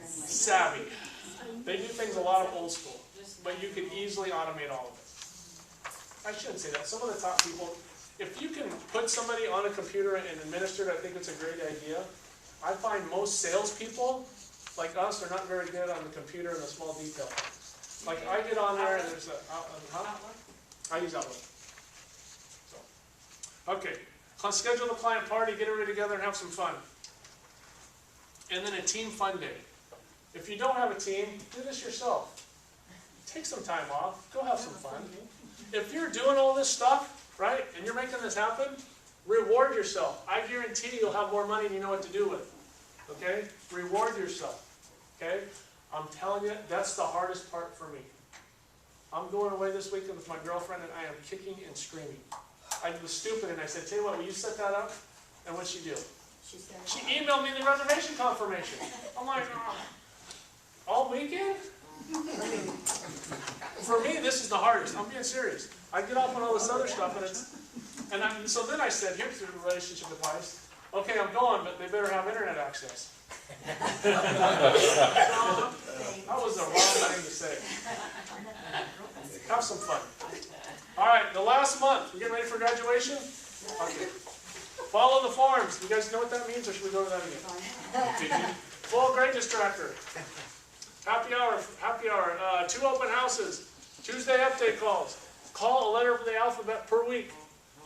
Speaker 1: savvy. They do things a lot of old school. But you can easily automate all of it. I shouldn't say that. Some of the top people, if you can put somebody on a computer and administer it, I think it's a great idea. I find most salespeople, like us, are not very good on the computer and the small detail. Like I get on there and there's a,
Speaker 6: Outlook?
Speaker 1: I use Outlook. So, okay, schedule the client party, get everybody together and have some fun. And then a team fun day. If you don't have a team, do this yourself. Take some time off, go have some fun. If you're doing all this stuff, right, and you're making this happen, reward yourself. I guarantee you'll have more money than you know what to do with. Okay? Reward yourself. Okay? I'm telling you, that's the hardest part for me. I'm going away this weekend with my girlfriend and I am kicking and screaming. I was stupid and I said, tell you what, will you set that up? And what'd she do? She emailed me the reservation confirmation. I'm like, oh, all weekend? For me, this is the hardest. I'm being serious. I get off on all this other stuff, and so then I said, here's the relationship advice. Okay, I'm going, but they better have internet access. That was the wrong thing to say. Have some fun. All right, the last month. We getting ready for graduation? Okay. Follow the forms. You guys know what that means, or should we go to that again? Full greatness tracker. Happy hour, 2 open houses, Tuesday update calls, call a letter of the alphabet per week,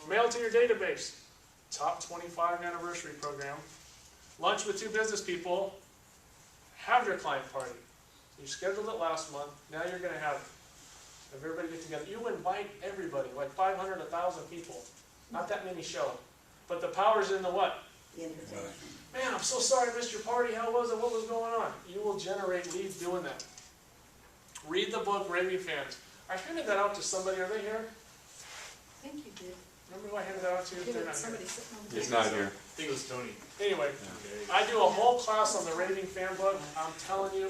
Speaker 1: mail to your database, top 25 anniversary program, lunch with 2 business people, have your client party. You scheduled it last month, now you're going to have everybody get together. You invite everybody, 500, 1,000 people, not that many show, but the power's in the what?
Speaker 3: The invitation.
Speaker 1: Man, I'm so sorry I missed your party. How was it? What was going on? You will generate leads doing that. Read the book, Raving Fans. I handed that out to somebody, are they here?
Speaker 3: I think you did.
Speaker 1: Remember who I handed that out to? They're not here.
Speaker 3: Somebody sitting on the.
Speaker 4: He's not here.
Speaker 11: I think it was Tony.
Speaker 1: Anyway, I do a whole class on the raving fan book. I'm telling you,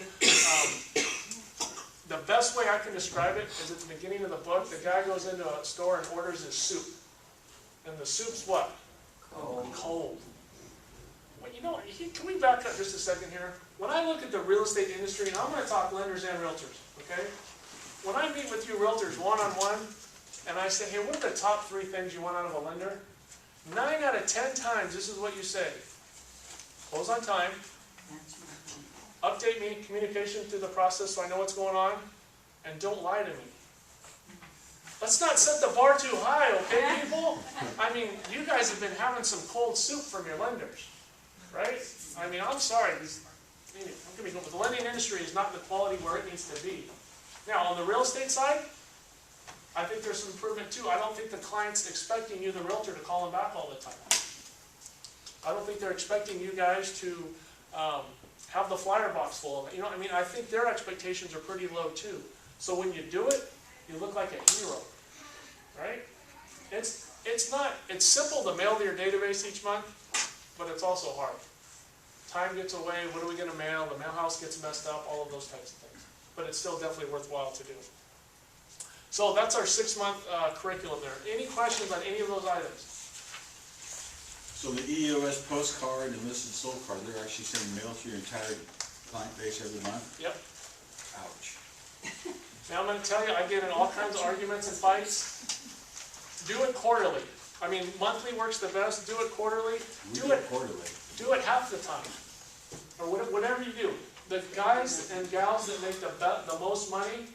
Speaker 1: the best way I can describe it is at the beginning of the book, the guy goes into a store and orders his soup. And the soup's what? Cold. Well, you know, can we back up just a second here? When I look at the real estate industry, and I'm going to talk lenders and realtors, okay? When I meet with you realtors one-on-one, and I say, hey, what are the top 3 things you want out of a lender? 9 out of 10 times, this is what you say. Close on time. Update me, communication through the process so I know what's going on. And don't lie to me. Let's not set the bar too high, okay, people? I mean, you guys have been having some cold soup from your lenders, right? I mean, I'm sorry. The lending industry is not the quality where it needs to be. Now, on the real estate side, I think there's some improvement too. I don't think the client's expecting you, the realtor, to call them back all the time. I don't think they're expecting you guys to have the flyer box full of it. You know, I mean, I think their expectations are pretty low too. So when you do it, you look like a hero, right? It's simple to mail to your database each month, but it's also hard. Time gets away, what are we going to mail? The mail house gets messed up, all of those types of things. But it's still definitely worthwhile to do. So that's our 6-month curriculum there. Any questions on any of those items?
Speaker 2: So the EOS postcard and listed sold card, they're actually sending mail to your entire client base every month?
Speaker 1: Yep.
Speaker 2: Ouch.
Speaker 1: Now I'm going to tell you, I get in all kinds of arguments and fights. Do it quarterly. I mean, monthly works the best. Do it quarterly.
Speaker 2: We do it quarterly.
Speaker 1: Do it half the time. Or whatever you do. The guys and gals that make the most money,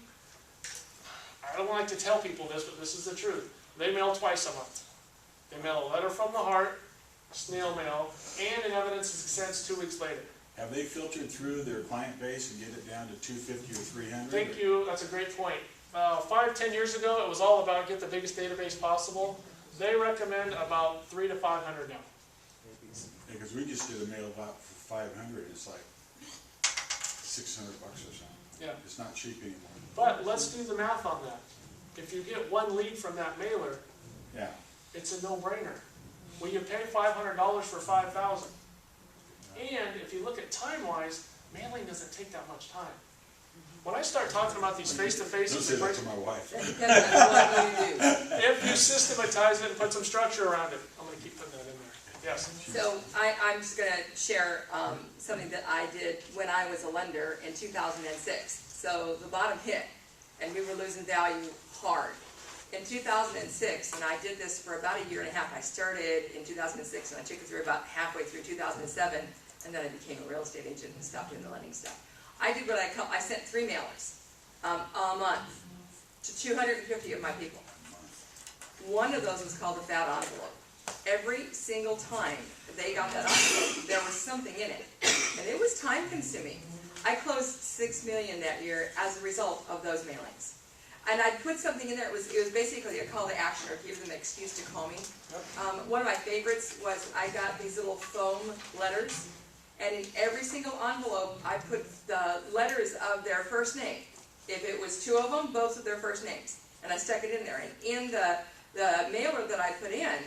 Speaker 1: I don't like to tell people this, but this is the truth. They mail twice a month. They mail a letter from the heart, snail mail, and an evidence of success 2 weeks later.
Speaker 2: Have they filtered through their client base and get it down to 250 or 300?
Speaker 1: Thank you. That's a great point. 5-10 years ago, it was all about get the biggest database possible. They recommend about 300 to 500 now.
Speaker 2: Because we just did a mail out for 500. It's like $600 or something.
Speaker 1: Yeah.
Speaker 2: It's not cheap anymore.
Speaker 1: But let's do the math on that. If you get 1 lead from that mailer,
Speaker 2: Yeah.
Speaker 1: it's a no-brainer. Well, you pay $500 for 5,000. And if you look at time-wise, mailing doesn't take that much time. When I start talking about these face-to-faces,
Speaker 2: Don't say that to my wife.
Speaker 10: That depends on what you do.
Speaker 1: if you systematize it and put some structure around it, I'm going to keep putting that in there. Yes?
Speaker 10: So I'm just going to share something that I did when I was a lender in 2006. So the bottom hit, and we were losing value hard. In 2006, and I did this for about 1.5 years, I started in 2006 and I took it through about halfway through 2007, and then I became a real estate agent and stopped doing the lending stuff. I did what I sent 3 mailers a month to 250 of my people. One of those was called the fat envelope. Every single time they got that envelope, there was something in it, and it was time consuming. I closed $6 million that year as a result of those mailings. And I put something in there, it was basically a call to action or give them an excuse to call me. One of my favorites was I got these little foam letters, and in every single envelope I put the letters of their first name. If it was 2 of them, both of their first names. And I stuck it in there. And in the mailer that I put in,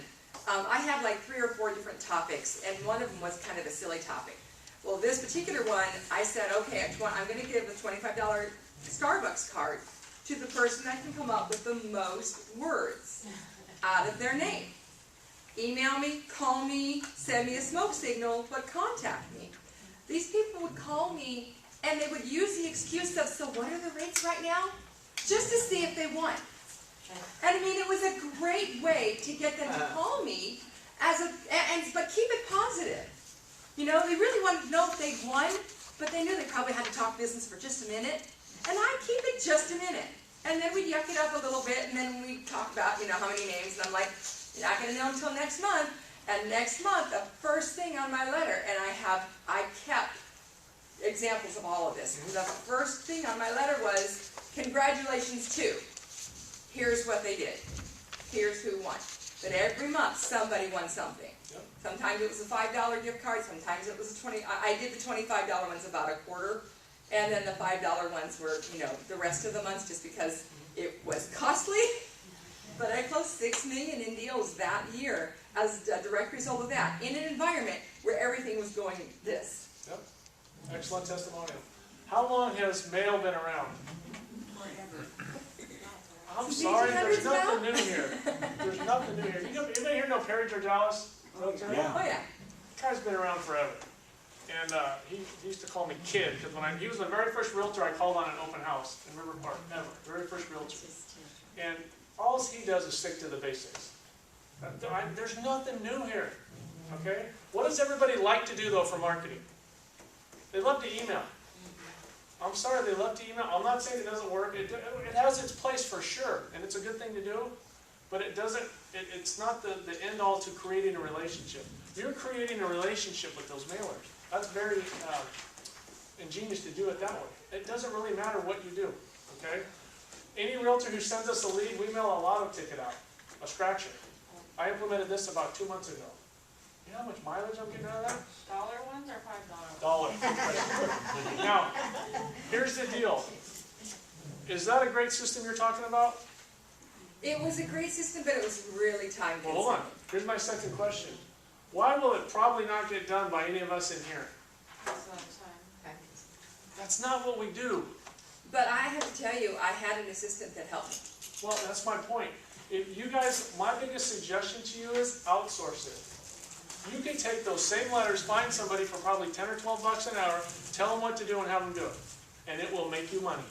Speaker 10: I had like 3 or 4 different topics, and one of them was kind of a silly topic. Well, this particular one, I said, okay, I'm going to give a $25 Starbucks card to the person that can come up with the most words out of their name. Email me, call me, send me a smoke signal, but contact me. These people would call me and they would use the excuse of, so what are the rates right now? Just to see if they won. And I mean, it was a great way to get them to call me, but keep it positive. You know, they really wanted to know if they'd won, but they knew they probably had to talk business for just a minute. And I keep it just a minute. And then we'd yuck it up a little bit, and then we'd talk about, you know, how many names. And I'm like, you're not going to know until next month. And next month, the first thing on my letter, and I kept examples of all of this. The first thing on my letter was, congratulations to. Here's what they did. Here's who won. But every month, somebody won something. Yep. Sometimes it was a $5 gift card. Sometimes it was a $20. I did the $25 ones about a quarter. And then the $5 ones were, the rest of the months, just because it was costly. But I closed $6 million in deals that year as a direct result of that, in an environment where everything was going this.
Speaker 1: Yep. Excellent testimonial. How long has mail been around?
Speaker 3: Forever.
Speaker 1: I'm
Speaker 10: Since
Speaker 1: sorry,
Speaker 10: 1800s
Speaker 1: there's nothing
Speaker 10: now?
Speaker 1: new here. There's nothing new here. Anybody here know Perry Georgalis? Realtor?
Speaker 2: Yeah.
Speaker 10: Oh, yeah.
Speaker 1: Guy's been around forever. And he used to call me kid, because he was the very first realtor I called on an open house in River Park, ever. Very first realtor. And all he does is stick to the basics. There's nothing new here, okay? What does everybody like to do, though, for marketing? They love to email. I'm sorry, they love to email. I'm not saying it doesn't work. It has its place for sure, and it's a good thing to do, but it's not the end all to creating a relationship. You're creating a relationship with those mailers. That's very ingenious to do it that way. It doesn't really matter what you do, okay? Any realtor who sends us a lead, we mail a lotto ticket out, a scratcher. I implemented this about 2 months ago. You know how much mileage I'm getting out of that?
Speaker 6: Dollar ones or $5?
Speaker 1: Dollar. Now, here's the deal. Is that a great system you're talking about?
Speaker 10: It was a great system, but it was really time consuming.
Speaker 1: Well, hold on. Here's my second question. Why will it probably not get done by any of us in here?
Speaker 6: Most of the time.
Speaker 8: Okay.
Speaker 1: That's not what we do.
Speaker 10: But I have to tell you, I had an assistant that helped me.
Speaker 1: Well, that's my point. If you guys, my biggest suggestion to you is outsource it. You can take those same letters, find somebody for probably 10 or 12 bucks an hour, tell them what to do and have them do it. And it will make you money.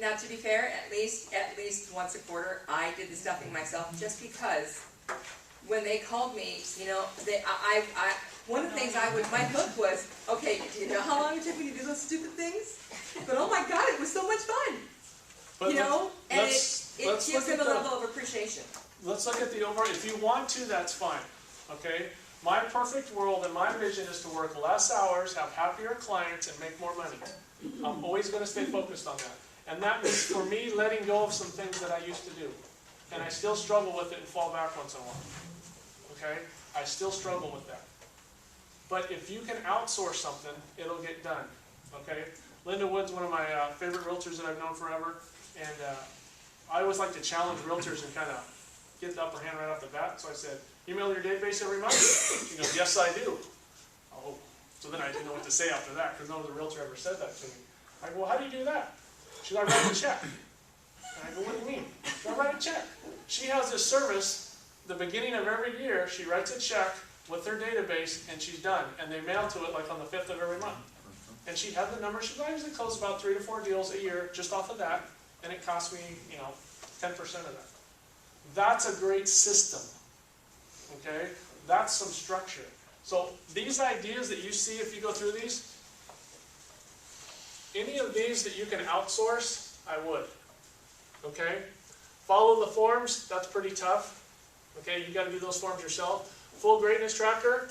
Speaker 10: Now, to be fair, at least once a quarter, I did the stuffing myself, just because when they called me, one of the things my hook was, okay, do you know how long it took me to do those stupid things? But oh my God, it was so much fun.
Speaker 1: But
Speaker 10: And
Speaker 1: let's
Speaker 10: it
Speaker 1: look
Speaker 10: gives them
Speaker 1: at
Speaker 10: a level of appreciation.
Speaker 1: Let's look at the overall. If you want to, that's fine. Okay? My perfect world and my vision is to work less hours, have happier clients, and make more money. I'm always going to stay focused on that. And that means, for me, letting go of some things that I used to do. And I still struggle with it and fall back once in a while. Okay? I still struggle with that. But if you can outsource something, it'll get done. Okay? Linda Wood's one of my favorite realtors that I've known forever. And I always like to challenge realtors and kind of get the upper hand right off the bat. So I said, email your database every month? She goes, yes, I do. Oh, so then I didn't know what to say after that, because no other realtor ever said that to me. I go, well, how do you do that? She goes, I write a check. And I go, what do you mean? She goes, I write a check. She has this service, the beginning of every year, she writes a check with their database, and she's done. And they mail to it like on the 5th of every month. And she had the number. She usually closes about 3 to 4 deals a year just off of that, and it cost me, 10% of that. That's a great system. Okay? That's some structure. So these ideas that you see if you go through these, any of these that you can outsource, I would. Okay? Follow the forms, that's pretty tough. Okay, you got to do those forms yourself. Full greatness tracker,